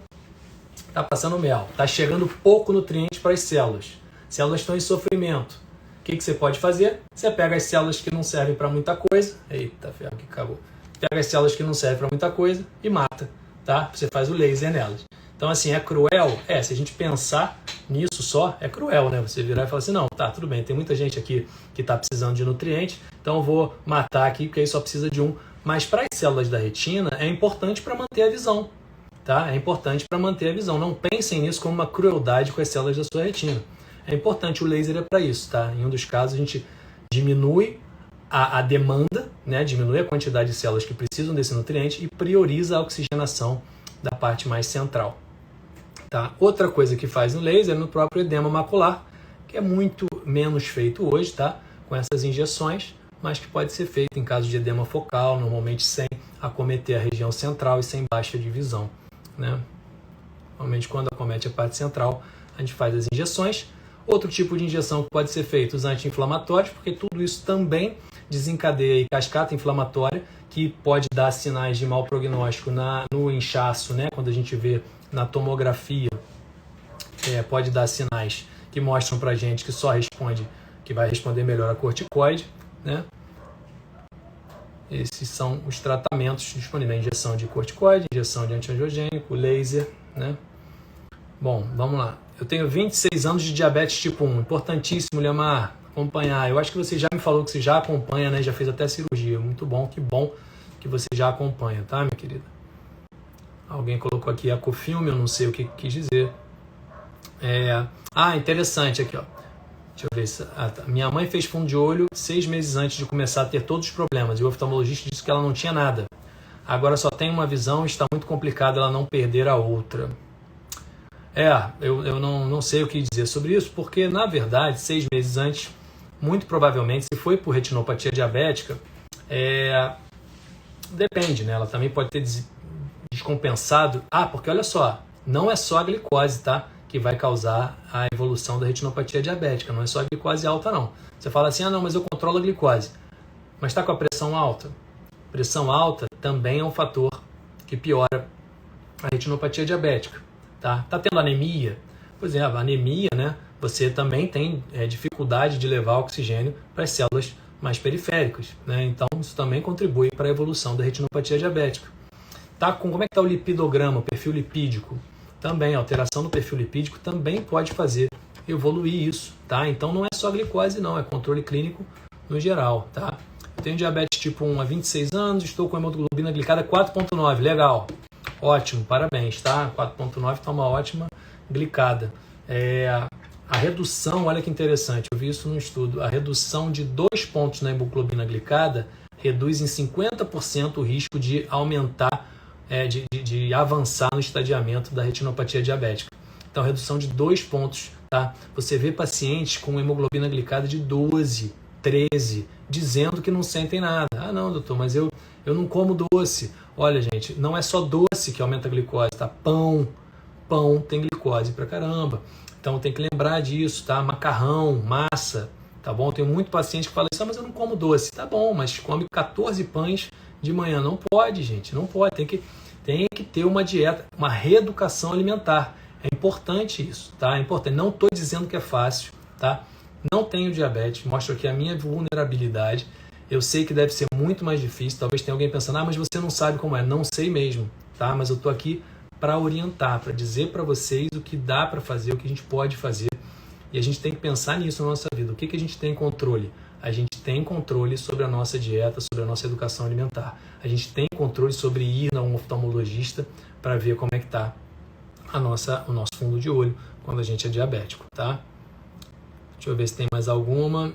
está passando mel, está chegando pouco nutriente para as células. Células estão em sofrimento. O que você pode fazer? Você pega as células que não servem para muita coisa. Eita, ferro que acabou. Pega as células que não servem para muita coisa e mata, tá? Você faz o laser nelas. Então, assim, é cruel? Se a gente pensar nisso só, é cruel, né? Você virar e falar assim, não, tá, tudo bem, tem muita gente aqui que está precisando de nutriente, então eu vou matar aqui, porque aí só precisa de um. Mas para as células da retina, é importante para manter a visão, tá? É importante para manter a visão. Não pensem nisso como uma crueldade com as células da sua retina. É importante, o laser é para isso, tá? Em um dos casos, a gente diminui a demanda, né? Diminui a quantidade de células que precisam desse nutriente e prioriza a oxigenação da parte mais central. Tá? Outra coisa que faz no laser é no próprio edema macular, que é muito menos feito hoje, tá? Com essas injeções, mas que pode ser feito em caso de edema focal, normalmente sem acometer a região central e sem baixa de visão, né? Normalmente, quando acomete a parte central, a gente faz as injeções. Outro tipo de injeção que pode ser feito, os anti-inflamatórios, porque tudo isso também desencadeia cascata inflamatória, que pode dar sinais de mau prognóstico no inchaço, né? Quando a gente vê na tomografia, pode dar sinais que mostram pra gente que só responde, que vai responder melhor a corticoide, né? Esses são os tratamentos disponíveis, injeção de corticoide, injeção de antiangiogênico, laser, né? Bom, vamos lá. Eu tenho 26 anos de diabetes tipo 1. Importantíssimo, Lemar, acompanhar. Eu acho que você já me falou que você já acompanha, né? Já fez até cirurgia. Muito bom, que bom que você já acompanha, tá, minha querida? Alguém colocou aqui ecofilme, eu não sei o que quis dizer. Interessante aqui, ó. Deixa eu ver. Minha mãe fez fundo de olho 6 meses antes de começar a ter todos os problemas. E o oftalmologista disse que ela não tinha nada. Agora só tem uma visão e está muito complicado ela não perder a outra. Eu não sei o que dizer sobre isso, porque, na verdade, 6 meses antes, muito provavelmente, se foi por retinopatia diabética, depende, né? Ela também pode ter descompensado. Porque olha só, não é só a glicose, tá? Que vai causar a evolução da retinopatia diabética. Não é só a glicose alta, não. Você fala assim, não, mas eu controlo a glicose. Mas está com a pressão alta? Pressão alta também é um fator que piora a retinopatia diabética. Tá tendo anemia? Pois é, a anemia, né? Você também tem dificuldade de levar oxigênio para as células mais periféricas, né? Então, isso também contribui para a evolução da retinopatia diabética. Como é que está o lipidograma, o perfil lipídico? Também, a alteração do perfil lipídico também pode fazer evoluir isso, tá? Então, não é só glicose, não, é controle clínico no geral, tá? Eu tenho diabetes tipo 1 há 26 anos, estou com hemoglobina glicada 4,9, legal. Ótimo, parabéns, tá? 4,9 está uma ótima glicada. A redução, olha que interessante, eu vi isso no estudo, a redução de 2 pontos na hemoglobina glicada reduz em 50% o risco de aumentar, de avançar no estadiamento da retinopatia diabética. Então, redução de 2 pontos, tá? Você vê pacientes com hemoglobina glicada de 12, 13, dizendo que não sentem nada. Não, doutor, mas eu não como doce. Olha, gente, não é só doce que aumenta a glicose, tá? Pão tem glicose pra caramba. Então tem que lembrar disso, tá? Macarrão, massa, tá bom? Tem muito paciente que fala isso, mas eu não como doce. Tá bom, mas come 14 pães de manhã. Não pode, gente, não pode. Tem que ter uma dieta, uma reeducação alimentar. É importante isso, tá? É importante. Não estou dizendo que é fácil, tá? não tenho diabetes, mostro aqui a minha vulnerabilidade. Eu sei que deve ser muito mais difícil, talvez tenha alguém pensando, mas você não sabe como é. Não sei mesmo, tá? Mas eu tô aqui para orientar, para dizer para vocês o que dá para fazer, o que a gente pode fazer. E a gente tem que pensar nisso na nossa vida. O que a gente tem controle? A gente tem controle sobre a nossa dieta, sobre a nossa educação alimentar. A gente tem controle sobre ir a um oftalmologista para ver como é que está o nosso fundo de olho quando a gente é diabético, tá? Deixa eu ver se tem mais alguma.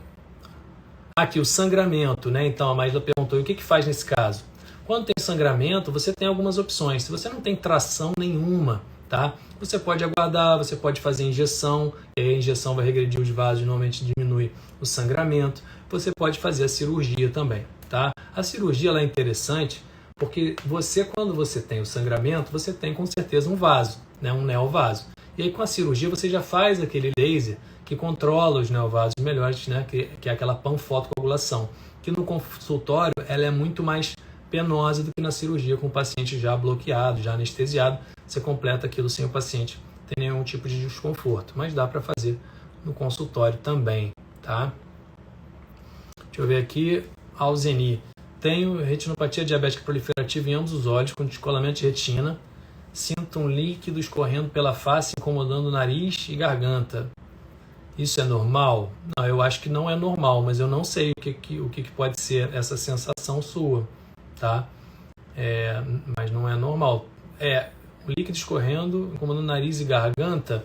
Aqui, o sangramento, né? Então, a Maíla perguntou, o que faz nesse caso? Quando tem sangramento, você tem algumas opções. Se você não tem tração nenhuma, tá? Você pode aguardar, você pode fazer injeção, e a injeção vai regredir os vasos, normalmente diminui o sangramento. Você pode fazer a cirurgia também, tá? A cirurgia ela é interessante porque quando você tem o sangramento, você tem com certeza um vaso, né? Um neovaso. E aí com a cirurgia você já faz aquele laser que controla os neovasos melhores, né? Que é aquela panfotocoagulação, que no consultório ela é muito mais penosa do que na cirurgia com o paciente já bloqueado, já anestesiado. Você completa aquilo sem o paciente ter nenhum tipo de desconforto, mas dá para fazer no consultório também, tá? Deixa eu ver aqui, Alzeni. Tenho retinopatia diabética proliferativa em ambos os olhos, com descolamento de retina. Sinto um líquido escorrendo pela face, incomodando o nariz e garganta. Isso é normal? Não, eu acho que não é normal, mas eu não sei o que pode ser essa sensação sua, tá? Mas não é normal. O líquido escorrendo, incomodando nariz e garganta,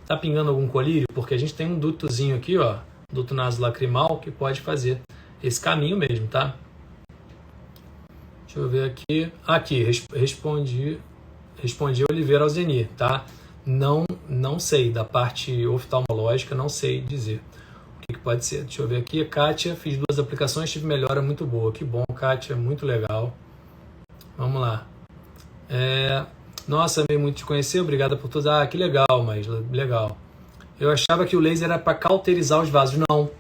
tá pingando algum colírio? Porque a gente tem um dutozinho aqui, ó, duto nasolacrimal, que pode fazer esse caminho mesmo, tá? Deixa eu ver aqui. Aqui, respondi Oliveira Alzeni, tá? Não sei, da parte oftalmológica, não sei dizer o que pode ser. Deixa eu ver aqui. Kátia, fiz 2 aplicações, tive melhora muito boa. Que bom, Kátia, muito legal. Vamos lá. Nossa, amei muito te conhecer, obrigada por tudo. Que legal, mas legal. Eu achava que o laser era para cauterizar os vasos. Não.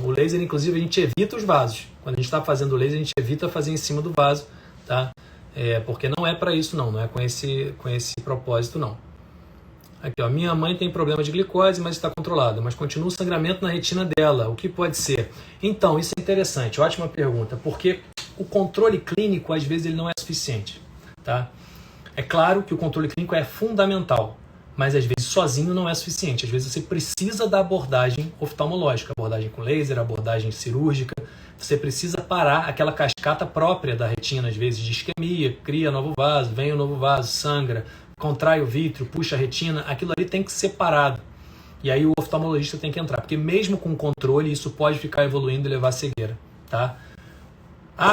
O laser, inclusive, a gente evita os vasos. Quando a gente está fazendo o laser, a gente evita fazer em cima do vaso, tá? Porque não é para isso, não é com esse propósito, não. Aqui, ó, minha mãe tem problema de glicose, mas está controlada, mas continua o sangramento na retina dela. O que pode ser? Então, isso é interessante, ótima pergunta, porque o controle clínico, às vezes, ele não é suficiente, tá? É claro que o controle clínico é fundamental, mas às vezes sozinho não é suficiente. Às vezes você precisa da abordagem oftalmológica, abordagem com laser, abordagem cirúrgica. Você precisa parar aquela cascata própria da retina, às vezes de isquemia, cria novo vaso, vem o novo vaso, sangra, contrai o vítreo, puxa a retina. Aquilo ali tem que ser parado. E aí o oftalmologista tem que entrar, porque mesmo com controle isso pode ficar evoluindo e levar à cegueira, tá?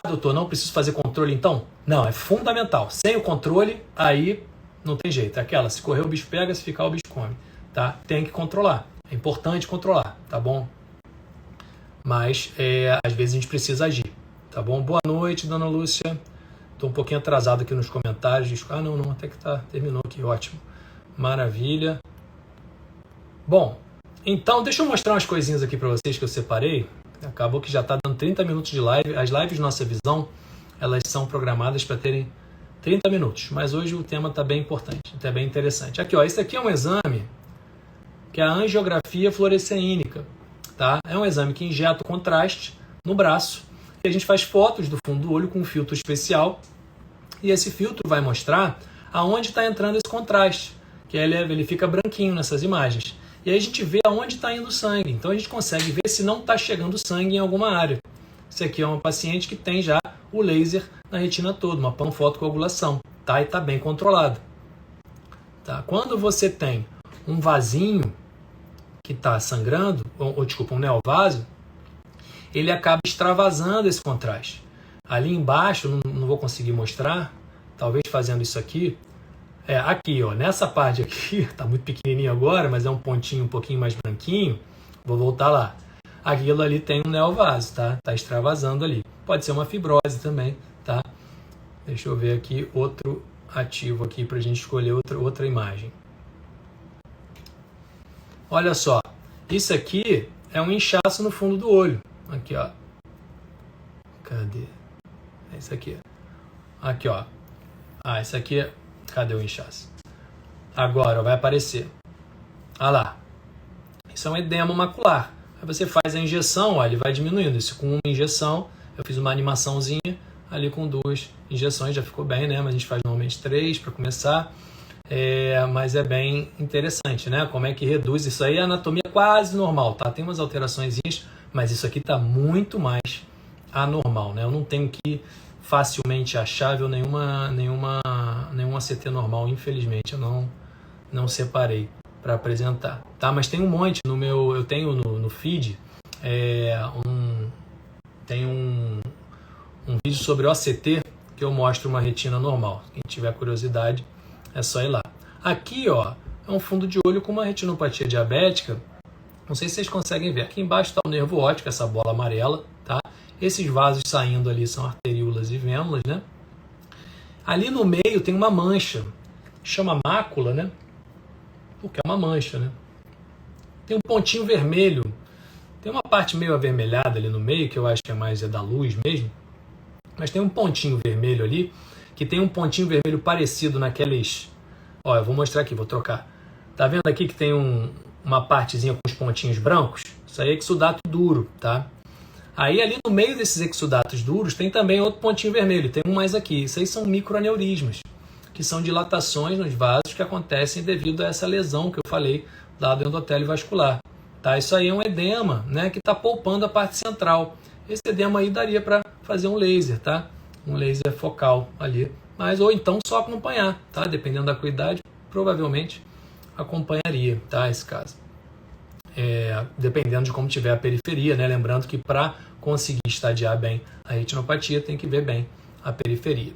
Doutor, não preciso fazer controle então? Não, é fundamental. Sem o controle, aí não tem jeito. É aquela, se correr o bicho pega, se ficar o bicho come, tá? Tem que controlar. É importante controlar, tá bom? Mas às vezes a gente precisa agir, tá bom? Boa noite, dona Lúcia. Tô um pouquinho atrasado aqui nos comentários. Não, até que terminou aqui, ótimo. Maravilha. Bom, então deixa eu mostrar umas coisinhas aqui para vocês que eu separei. Acabou que já está dando 30 minutos de live. As lives Nossa Visão, elas são programadas para terem 30 minutos. Mas hoje o tema está bem importante, está bem interessante. Aqui, ó, esse aqui é um exame que é a angiografia fluoresceínica. Tá? É um exame que injeta o contraste no braço. E a gente faz fotos do fundo do olho com um filtro especial. E esse filtro vai mostrar aonde está entrando esse contraste. Que ele fica branquinho nessas imagens. E aí a gente vê aonde está indo o sangue. Então a gente consegue ver se não está chegando sangue em alguma área. Esse aqui é uma paciente que tem já o laser na retina toda, uma panfotocoagulação, tá? E está bem controlado. Tá? Quando você tem um vasinho que está sangrando, um neovaso, ele acaba extravasando esse contraste. Ali embaixo, não vou conseguir mostrar, talvez fazendo isso aqui, aqui, ó, nessa parte aqui, tá muito pequenininho agora, mas é um pontinho um pouquinho mais branquinho, vou voltar lá. Aquilo ali tem um neovaso, tá? Tá extravasando ali. Pode ser uma fibrose também, tá? Deixa eu ver aqui outro ativo aqui pra gente escolher outra imagem. Olha só, isso aqui é um inchaço no fundo do olho. Aqui, ó. Cadê? É isso aqui. Aqui, ó. Isso aqui, cadê o inchaço? Agora vai aparecer. Olha lá. Isso é um edema macular. Aí você faz a injeção, ó, ele vai diminuindo. Isso com uma injeção, eu fiz uma animaçãozinha ali com 2 injeções, já ficou bem, né? Mas a gente faz normalmente 3 para começar. Mas é bem interessante, né? Como é que reduz isso aí? A anatomia é quase normal, tá? Tem umas alteraçõezinhas, mas isso aqui tá muito mais anormal, né? Eu não tenho que facilmente achável nenhuma CT normal, infelizmente, eu não separei para apresentar, tá? Mas tem um monte no meu, eu tenho no feed, tem um vídeo sobre OCT que eu mostro uma retina normal. Quem tiver curiosidade é só ir lá. Aqui, ó, é um fundo de olho com uma retinopatia diabética. Não sei se vocês conseguem ver. Aqui embaixo está o nervo óptico, essa bola amarela, tá? Esses vasos saindo ali são arteríolas e vênulas, né? Ali no meio tem uma mancha, chama mácula, né? Porque é uma mancha, né? Tem um pontinho vermelho. Tem uma parte meio avermelhada ali no meio, que eu acho que é mais da luz mesmo. Mas tem um pontinho vermelho ali, que tem um pontinho vermelho parecido naqueles... Ó, eu vou mostrar aqui, vou trocar. Tá vendo aqui que tem uma partezinha com os pontinhos brancos? Isso aí é exudato duro, tá? Aí ali no meio desses exudatos duros tem também outro pontinho vermelho, tem um mais aqui. Isso aí são microaneurismas, que são dilatações nos vasos que acontecem devido a essa lesão que eu falei lá do endotélio vascular. Tá? Isso aí é um edema, né, que está poupando a parte central. Esse edema aí daria para fazer um laser, tá? Um laser focal ali. Mas, ou então só acompanhar, tá? Dependendo da acuidade, provavelmente acompanharia, tá? Esse caso. Dependendo de como tiver a periferia, né? Lembrando que para conseguir estadiar bem a retinopatia, tem que ver bem a periferia.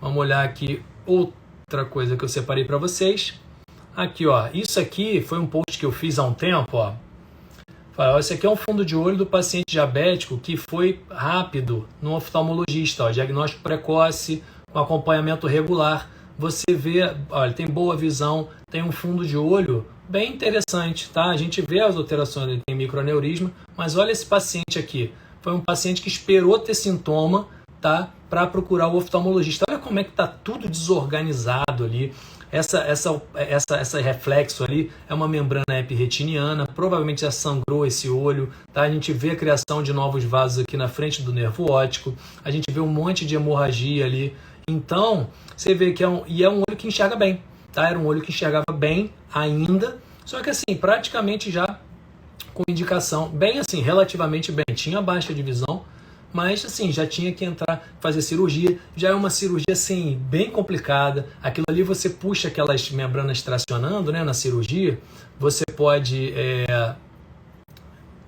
Vamos olhar aqui outra coisa que eu separei para vocês. Aqui, ó. Isso aqui foi um post que eu fiz há um tempo, ó. Esse aqui é um fundo de olho do paciente diabético que foi rápido no oftalmologista, ó, diagnóstico precoce, com acompanhamento regular. Você vê, olha, tem boa visão, tem um fundo de olho bem interessante, tá? A gente vê as alterações, ele tem microaneurisma, mas olha esse paciente aqui. Foi um paciente que esperou ter sintoma, tá? Para procurar o oftalmologista. Olha como é que tá tudo desorganizado ali. Essa reflexo ali é uma membrana epirretiniana, provavelmente já sangrou esse olho, tá? A gente vê a criação de novos vasos aqui na frente do nervo óptico, a gente vê um monte de hemorragia ali. Então, você vê que é um olho que enxerga bem, tá? Era um olho que enxergava bem ainda, só que assim, praticamente já com indicação, bem assim, relativamente bem, tinha baixa de visão, mas assim, já tinha que entrar, fazer cirurgia, já é uma cirurgia assim, bem complicada. Aquilo ali você puxa aquelas membranas tracionando, né, na cirurgia, você pode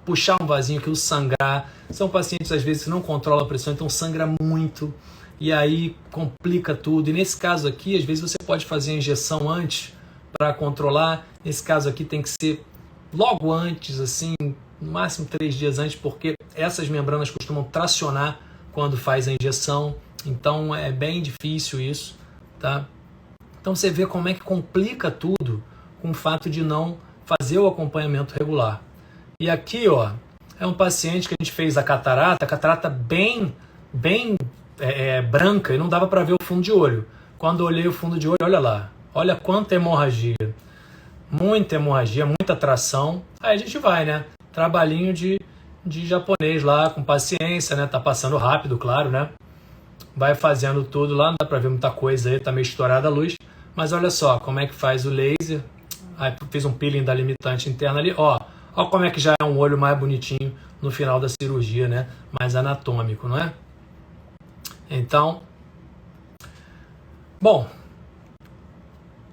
puxar um vasinho, aquilo sangrar. São pacientes às vezes que não controlam a pressão, então sangra muito, e aí complica tudo. E nesse caso aqui, às vezes você pode fazer a injeção antes para controlar, nesse caso aqui tem que ser logo antes, assim, no máximo 3 dias antes, porque essas membranas costumam tracionar quando faz a injeção, então é bem difícil isso, tá? Então você vê como é que complica tudo com o fato de não fazer o acompanhamento regular. E aqui, ó, é um paciente que a gente fez a catarata bem branca, e não dava para ver o fundo de olho. Quando eu olhei o fundo de olho, olha lá, olha quanta hemorragia, muita hemorragia, muita tração. Aí a gente vai, né? Trabalhinho de japonês lá, com paciência, né? Tá passando rápido, claro, né? Vai fazendo tudo lá, não dá pra ver muita coisa aí, tá meio estourada a luz. Mas olha só como é que faz o laser. Aí fiz um peeling da limitante interna ali, ó. Ó como é que já é um olho mais bonitinho no final da cirurgia, né? Mais anatômico, não é? Então, bom,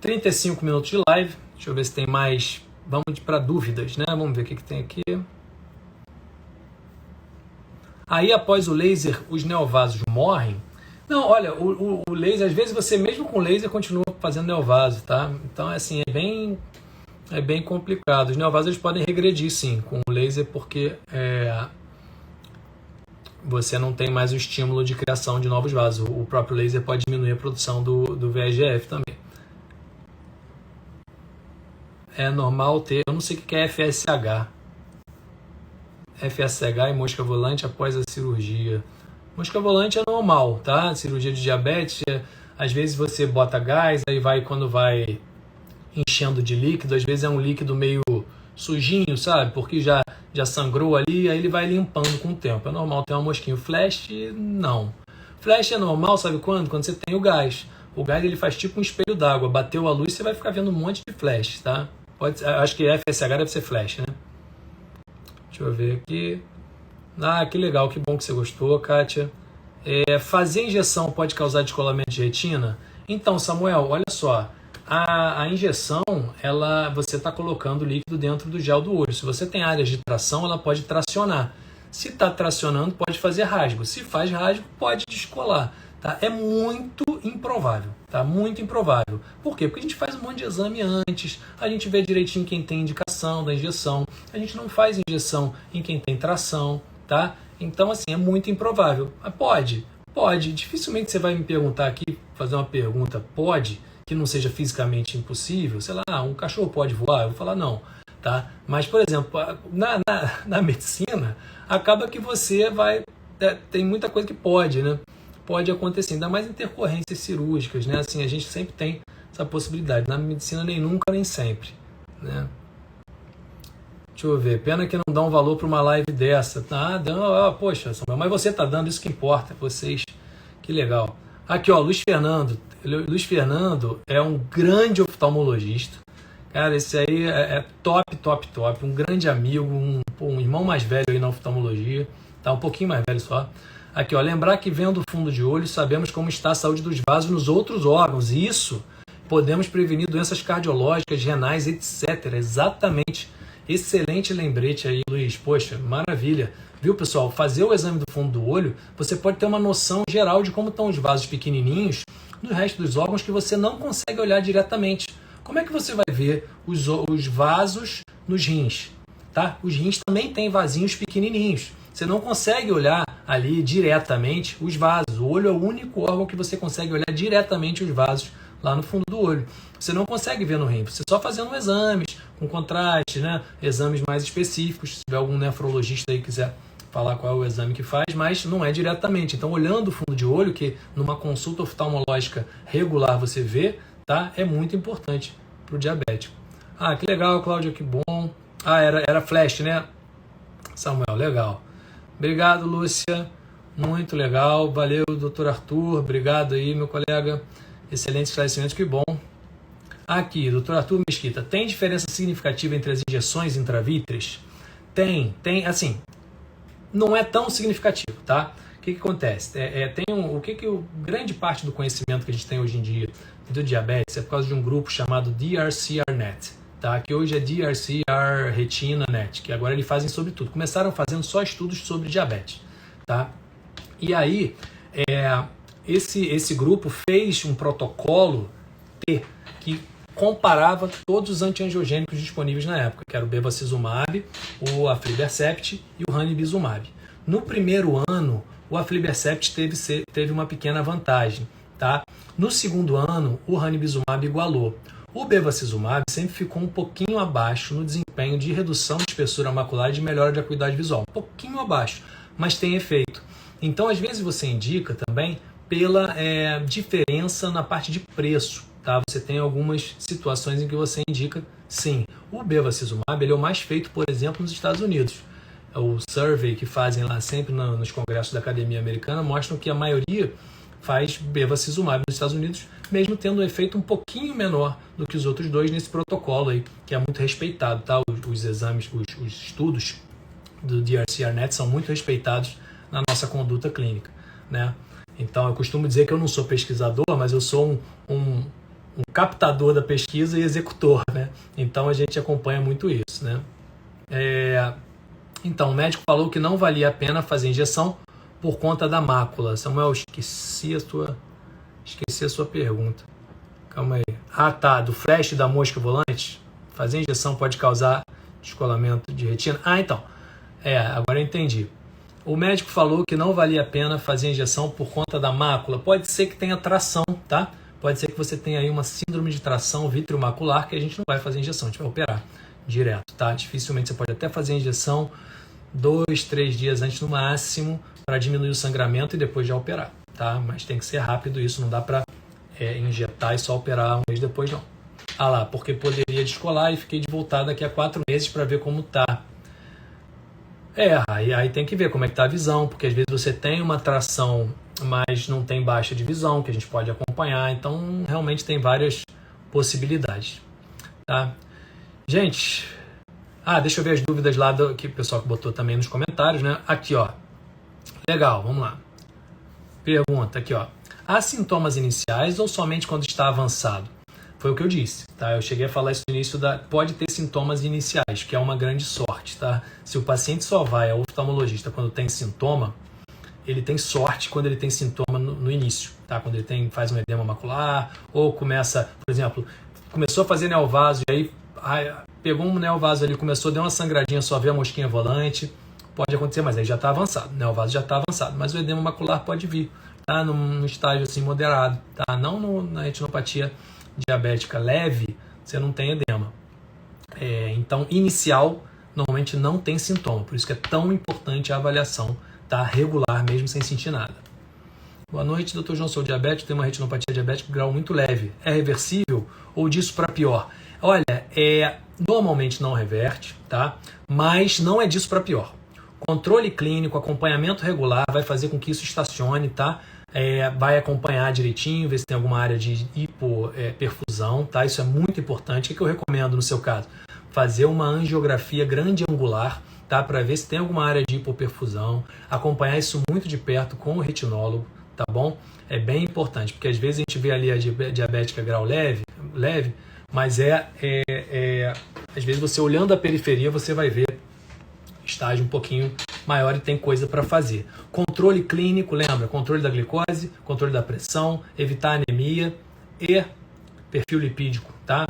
35 minutos de live. Deixa eu ver se tem mais. Vamos para dúvidas, né? Vamos ver o que tem aqui. Aí, após o laser, os neovasos morrem? Não, olha, o laser, às vezes você mesmo com laser continua fazendo neovaso, tá? Então, assim, é bem complicado. Os neovasos eles podem regredir, sim, com o laser, porque você não tem mais o estímulo de criação de novos vasos. O próprio laser pode diminuir a produção do VEGF também. É normal ter, eu não sei o que é FSH. FSH e mosca volante após a cirurgia. Mosca volante é normal, tá? Cirurgia de diabetes, às vezes você bota gás, aí quando vai enchendo de líquido, às vezes é um líquido meio sujinho, sabe? Porque já sangrou ali, aí ele vai limpando com o tempo. É normal ter uma mosquinha. O flash, não. Flash é normal, sabe quando? Quando você tem o gás. O gás ele faz tipo um espelho d'água. Bateu a luz, você vai ficar vendo um monte de flash, tá? Acho que FSH deve ser flash, né? Deixa eu ver aqui. Ah, que legal, que bom que você gostou, Kátia. Fazer injeção pode causar descolamento de retina? Então, Samuel, olha só. A injeção, você está colocando líquido dentro do gel do olho. Se você tem áreas de tração, ela pode tracionar. Se está tracionando, pode fazer rasgo. Se faz rasgo, pode descolar. Tá? É muito improvável. Tá? Muito improvável. Por quê? Porque a gente faz um monte de exame antes, a gente vê direitinho quem tem indicação da injeção, a gente não faz injeção em quem tem tração. Tá? Então, assim, é muito improvável. Mas pode. Dificilmente você vai me perguntar aqui, fazer uma pergunta, pode, que não seja fisicamente impossível. Sei lá, um cachorro pode voar? Eu vou falar não. Tá? Mas, por exemplo, na medicina, acaba que você vai... tem muita coisa que pode, né? Pode acontecer, ainda mais intercorrências cirúrgicas, né? Assim, a gente sempre tem essa possibilidade. Na medicina, nem nunca, nem sempre, né? Deixa eu ver. Pena que não dá um valor para uma live dessa. Poxa, Samuel, mas você tá dando, isso que importa. Vocês, que legal. Aqui, ó, Luiz Fernando. Luiz Fernando é um grande oftalmologista. Cara, esse aí é top. Um grande amigo, um irmão mais velho aí na oftalmologia. Tá um pouquinho mais velho só. Aqui, ó, lembrar que vendo o fundo de olho, sabemos como está a saúde dos vasos nos outros órgãos. E isso, podemos prevenir doenças cardiológicas, renais, etc. Exatamente. Excelente lembrete aí, Luiz. Poxa, maravilha. Viu, pessoal? Fazer o exame do fundo do olho, você pode ter uma noção geral de como estão os vasos pequenininhos no resto dos órgãos que você não consegue olhar diretamente. Como é que você vai ver os vasos nos rins? Tá? Os rins também têm vasinhos pequenininhos. Você não consegue olhar ali diretamente os vasos. O olho é o único órgão que você consegue olhar diretamente os vasos lá no fundo do olho. Você não consegue ver no rim. Você só fazendo exames com contraste, né? Exames mais específicos. Se tiver algum nefrologista aí que quiser falar qual é o exame que faz, mas não é diretamente. Então, olhando o fundo de olho, que numa consulta oftalmológica regular você vê, tá? É muito importante para o diabético. Ah, que legal, Cláudia, que bom. Ah, era flash, né? Samuel, legal. Obrigado, Lúcia. Muito legal. Valeu, doutor Arthur. Obrigado aí, meu colega. Excelente esclarecimento, que bom. Aqui, doutor Arthur Mesquita. Tem diferença significativa entre as injeções intravítreas? Tem, assim, não é tão significativo, tá? O que acontece? Grande parte do conhecimento que a gente tem hoje em dia do diabetes é por causa de um grupo chamado DRCR-Net, tá? Que hoje é DRCR Retina Net, que agora eles fazem sobre tudo. Começaram fazendo só estudos sobre diabetes, tá? E aí, esse grupo fez um protocolo que comparava todos os antiangiogênicos disponíveis na época, que era o bevacizumab, o aflibercept e o ranibizumab. No primeiro ano, o aflibercept teve uma pequena vantagem, tá? No segundo ano, o ranibizumab igualou. O bevacizumab sempre ficou um pouquinho abaixo no desempenho de redução de espessura macular e de melhora de acuidade visual. Um pouquinho abaixo, mas tem efeito. Então, às vezes, você indica também pela diferença na parte de preço. Tá? Você tem algumas situações em que você indica, sim. O bevacizumab ele é o mais feito, por exemplo, nos Estados Unidos. O survey que fazem lá sempre nos congressos da Academia Americana mostram que a maioria faz bevacizumab nos Estados Unidos, mesmo tendo um efeito um pouquinho menor do que os outros dois nesse protocolo aí, que é muito respeitado. Tá? Os exames, os estudos do DRCR-Net são muito respeitados na nossa conduta clínica, né? Então, eu costumo dizer que eu não sou pesquisador, mas eu sou um captador da pesquisa e executor, né? Então, a gente acompanha muito isso, né? Então, o médico falou que não valia a pena fazer injeção por conta da mácula. Samuel, esqueci a sua pergunta. Calma aí. Ah, tá. Do flash da mosca volante? Fazer injeção pode causar descolamento de retina? Ah, então. Agora eu entendi. O médico falou que não valia a pena fazer injeção por conta da mácula. Pode ser que tenha tração, tá? Pode ser que você tenha aí uma síndrome de tração vitreomacular que a gente não vai fazer injeção, a gente vai operar direto, tá? Dificilmente você pode até fazer injeção 2-3 dias antes no máximo para diminuir o sangramento e depois já operar, tá? Mas tem que ser rápido isso, não dá para injetar e só operar um mês depois não. Ah lá, porque poderia descolar e fiquei de voltar daqui a 4 meses para ver como tá. Aí tem que ver como é que tá a visão, porque às vezes você tem uma tração, mas não tem baixa de visão, que a gente pode acompanhar. Então, realmente tem várias possibilidades, tá? Gente, deixa eu ver as dúvidas lá que o pessoal que botou também nos comentários, né? Aqui, ó. Legal, vamos lá. Pergunta aqui, ó. Há sintomas iniciais ou somente quando está avançado? Foi o que eu disse, tá? Eu cheguei a falar isso no início pode ter sintomas iniciais, que é uma grande sorte, tá? Se o paciente só vai ao oftalmologista quando tem sintoma, ele tem sorte quando ele tem sintoma no início, tá? Quando ele faz um edema macular, ou começa, por exemplo, começou a fazer neovaso, e aí pegou um neovaso ali, deu uma sangradinha, só vê a mosquinha volante, pode acontecer, mas aí já está avançado, o neovaso já está avançado, mas o edema macular pode vir, tá? Num estágio assim moderado, tá? Não na retinopatia diabética leve, você não tem edema. Então, inicial, normalmente não tem sintoma, por isso que é tão importante a avaliação, tá? Regular, mesmo sem sentir nada. Boa noite, Dr. João, sou diabético, tenho uma retinopatia diabética de grau muito leve. É reversível ou disso para pior? Olha, normalmente não reverte, tá? Mas não é disso para pior. Controle clínico, acompanhamento regular vai fazer com que isso estacione, tá? Vai acompanhar direitinho, ver se tem alguma área de hipoperfusão, tá? Isso é muito importante. O que eu recomendo no seu caso? Fazer uma angiografia grande angular, tá? Para ver se tem alguma área de hipoperfusão, acompanhar isso muito de perto com o retinólogo, tá bom? É bem importante, porque às vezes a gente vê ali a diabética grau leve, mas às vezes você olhando a periferia, você vai ver estágio um pouquinho maior e tem coisa para fazer. Controle clínico, lembra? Controle da glicose, controle da pressão, evitar anemia e perfil lipídico, tá?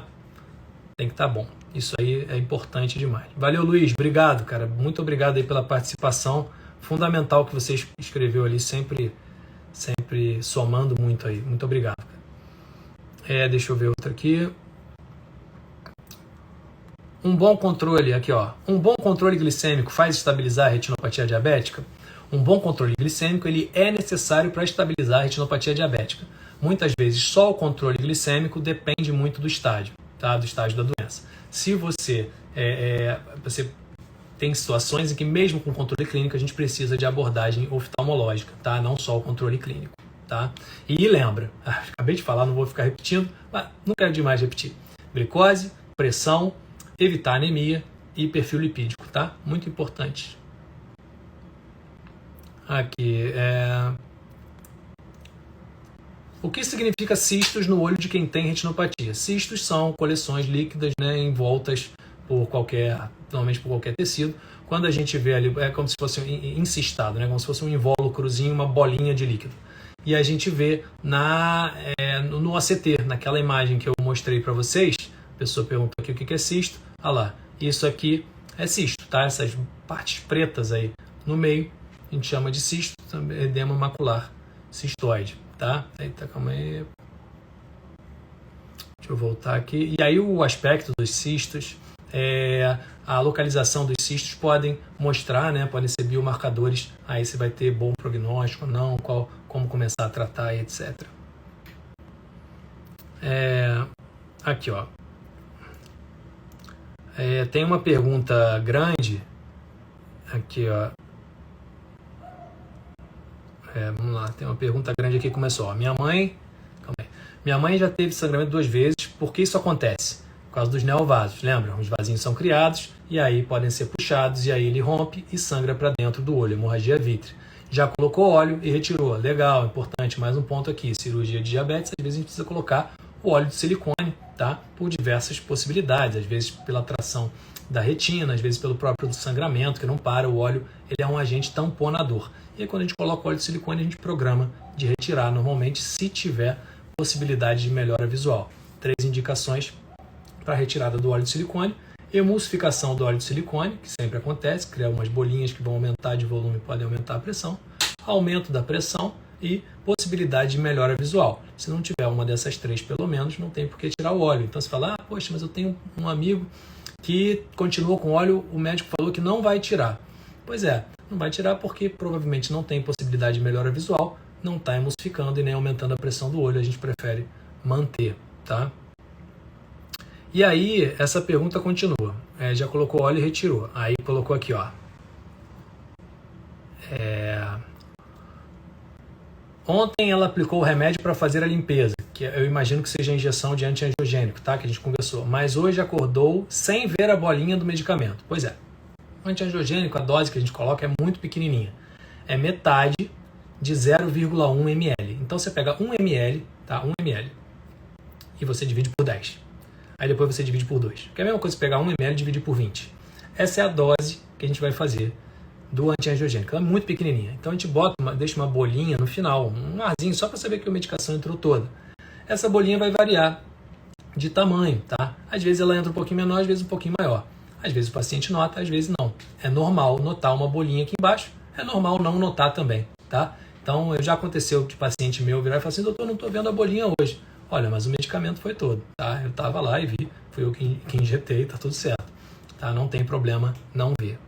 Tem que estar bom. Isso aí é importante demais. Valeu, Luiz. Obrigado, cara. Muito obrigado aí pela participação. Fundamental que você escreveu ali, sempre somando muito aí. Muito obrigado, cara. Deixa eu ver outra aqui. Um bom controle, aqui ó, um bom controle glicêmico faz estabilizar a retinopatia diabética? Um bom controle glicêmico ele é necessário para estabilizar a retinopatia diabética. Muitas vezes só o controle glicêmico depende muito do estágio, tá? Do estágio da doença. Se você tem situações em que mesmo com controle clínico a gente precisa de abordagem oftalmológica, tá? Não só o controle clínico, tá? E lembra, acabei de falar, não vou ficar repetindo, mas não quero demais repetir. Glicose, pressão, evitar anemia e perfil lipídico, tá? Muito importante. Aqui, o que significa cistos no olho de quem tem retinopatia? Cistos são coleções líquidas, né, envoltas normalmente por qualquer tecido. Quando a gente vê ali, é como se fosse encistado, né, como se fosse um invólucrozinho, uma bolinha de líquido. E a gente vê no ACT, naquela imagem que eu mostrei para vocês. A pessoa perguntou aqui o que é cisto. Olha lá, isso aqui é cisto, tá? Essas partes pretas aí no meio, a gente chama de cisto, edema macular cistoide, tá? Eita, calma aí. Deixa eu voltar aqui. E aí o aspecto dos cistos, a localização dos cistos podem mostrar, né? Podem ser biomarcadores, aí você vai ter bom prognóstico ou não, como começar a tratar e etc. Aqui, ó. Tem uma pergunta grande aqui, ó. Vamos lá, tem uma pergunta grande aqui que começou. Ó. Minha mãe já teve sangramento 2 vezes. Por que isso acontece? Por causa dos neovasos, lembra? Os vasinhos são criados e aí podem ser puxados e aí ele rompe e sangra para dentro do olho, hemorragia vítrea. Já colocou óleo e retirou. Legal, importante, mais um ponto aqui. Cirurgia de diabetes, às vezes a gente precisa colocar o óleo de silicone, tá? Por diversas possibilidades, às vezes pela atração da retina, às vezes pelo próprio sangramento, que não para, o óleo ele é um agente tamponador. E aí, quando a gente coloca o óleo de silicone, a gente programa de retirar normalmente, se tiver possibilidade de melhora visual. 3 indicações para retirada do óleo de silicone: emulsificação do óleo de silicone, que sempre acontece, criar umas bolinhas que vão aumentar de volume e podem aumentar a pressão, aumento da pressão e possibilidade de melhora visual. Se não tiver uma dessas 3, pelo menos, não tem por que tirar o óleo. Então você fala, poxa, mas eu tenho um amigo que continua com óleo, o médico falou que não vai tirar. Pois não vai tirar porque provavelmente não tem possibilidade de melhora visual, não está emulsificando e nem aumentando a pressão do olho, a gente prefere manter, tá? E aí, essa pergunta continua. Já colocou óleo e retirou. Aí colocou aqui, ó. Ontem ela aplicou o remédio para fazer a limpeza, que eu imagino que seja a injeção de antiangiogênico, tá? Que a gente conversou. Mas hoje acordou sem ver a bolinha do medicamento. Pois é. O antiangiogênico, a dose que a gente coloca é muito pequenininha. É metade de 0,1 ml. Então você pega 1 ml, tá? 1 ml. E você divide por 10. Aí depois você divide por 2. Que é a mesma coisa que pegar 1 ml e dividir por 20. Essa é a dose que a gente vai fazer do antiangiogênico. Ela é muito pequenininha. Então a gente deixa uma bolinha no final, um arzinho, só para saber que a medicação entrou toda. Essa bolinha vai variar de tamanho, tá? Às vezes ela entra um pouquinho menor, às vezes um pouquinho maior. Às vezes o paciente nota, às vezes não. É normal notar uma bolinha aqui embaixo, é normal não notar também, tá? Então já aconteceu de paciente meu virar e falar assim, doutor, não estou vendo a bolinha hoje. Olha, mas o medicamento foi todo, tá? Eu estava lá e vi, fui eu que injetei, tá tudo certo, tá? Não tem problema não ver.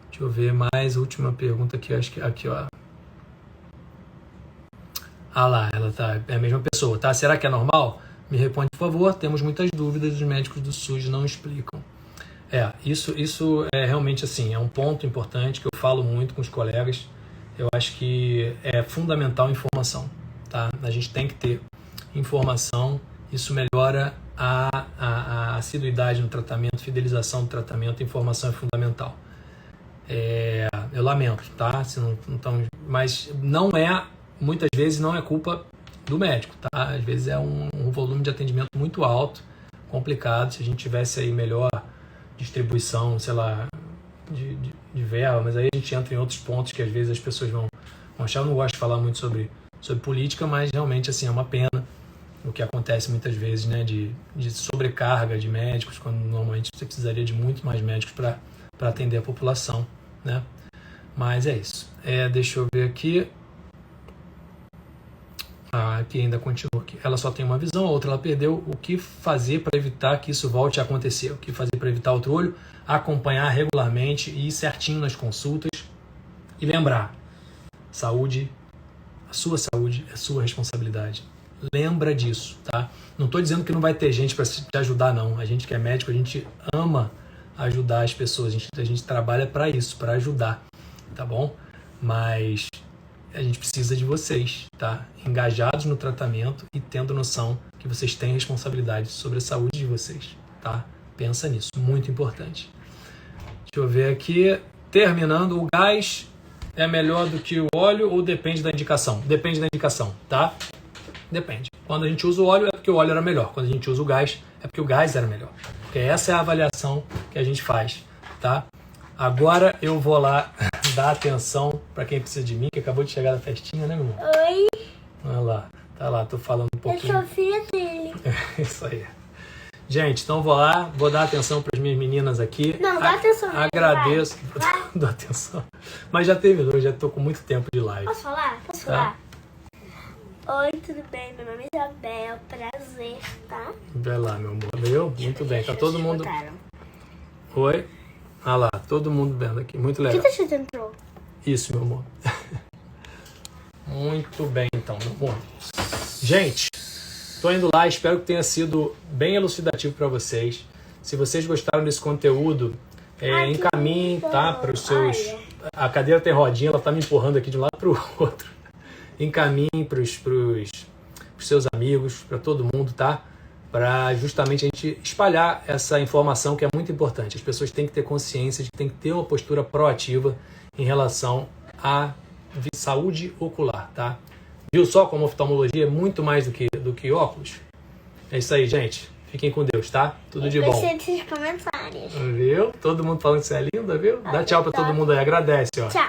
Deixa eu ver mais, última pergunta aqui, acho que aqui, ó. Ah lá, ela tá, é a mesma pessoa, tá? Será que é normal? Me responde, por favor, temos muitas dúvidas, os médicos do SUS não explicam. Isso é realmente assim, é um ponto importante que eu falo muito com os colegas. Eu acho que é fundamental a informação, tá? A gente tem que ter informação, isso melhora a assiduidade no tratamento, fidelização do tratamento, a informação é fundamental. Eu lamento, tá? Se não, mas não muitas vezes não é culpa do médico, tá? Às vezes é um volume de atendimento muito alto, complicado. Se a gente tivesse aí melhor distribuição, sei lá, de verba, mas aí a gente entra em outros pontos que às vezes as pessoas vão achar. Eu não gosto de falar muito sobre política, mas realmente assim é uma pena o que acontece muitas vezes, né, de sobrecarga de médicos, quando normalmente você precisaria de muito mais médicos para atender a população, né? Mas é isso. Deixa eu ver aqui. Aqui ainda continua aqui. Ela só tem uma visão, a outra ela perdeu. O que fazer para evitar que isso volte a acontecer? O que fazer para evitar outro olho? Acompanhar regularmente e ir certinho nas consultas. E lembrar, saúde, a sua saúde é sua responsabilidade. Lembra disso, tá? Não estou dizendo que não vai ter gente para te ajudar, não. A gente que é médico, a gente ama ajudar as pessoas. A gente trabalha para isso, para ajudar, tá bom? Mas a gente precisa de vocês, tá? Engajados no tratamento e tendo noção que vocês têm responsabilidade sobre a saúde de vocês, tá? Pensa nisso, muito importante. Deixa eu ver aqui. Terminando, o gás é melhor do que o óleo ou depende da indicação? Depende da indicação, tá? Depende. Quando a gente usa o óleo é porque o óleo era melhor. Quando a gente usa o gás é porque o gás era melhor. Porque essa é a avaliação que a gente faz, tá? Agora eu vou lá dar atenção para quem precisa de mim, que acabou de chegar da festinha, né, meu irmão? Oi. Olha lá, tá lá, tô falando um pouquinho. Eu sou filha dele. Isso aí. Gente, então vou lá, vou dar atenção para as minhas meninas aqui. Não, dá atenção. Agradeço. Dou atenção. Mas já terminou, já tô com muito tempo de live. Posso falar? Posso falar? Oi, tudo bem? Meu nome é Isabel, prazer, tá? Vai lá, meu amor. Viu? Muito bem, tá todo mundo... Oi? Ah lá, todo mundo vendo aqui, muito legal. Que você entrou? Isso, meu amor. Muito bem, então, meu amor. Gente, tô indo lá, espero que tenha sido bem elucidativo para vocês. Se vocês gostaram desse conteúdo, encaminhem, tá? Para os seus... A cadeira tem rodinha, ela tá me empurrando aqui de um lado para o outro. Encaminhem para os seus amigos, para todo mundo, tá? Para justamente a gente espalhar essa informação que é muito importante. As pessoas têm que ter consciência de que tem que ter uma postura proativa em relação à saúde ocular, tá? Viu só como oftalmologia é muito mais do que óculos? É isso aí, gente. Fiquem com Deus, tá? Tudo de bom. Deixa esses comentários. Viu? Todo mundo falando que você é linda, viu? Dá tchau para todo mundo aí. Agradece, ó. Tchau.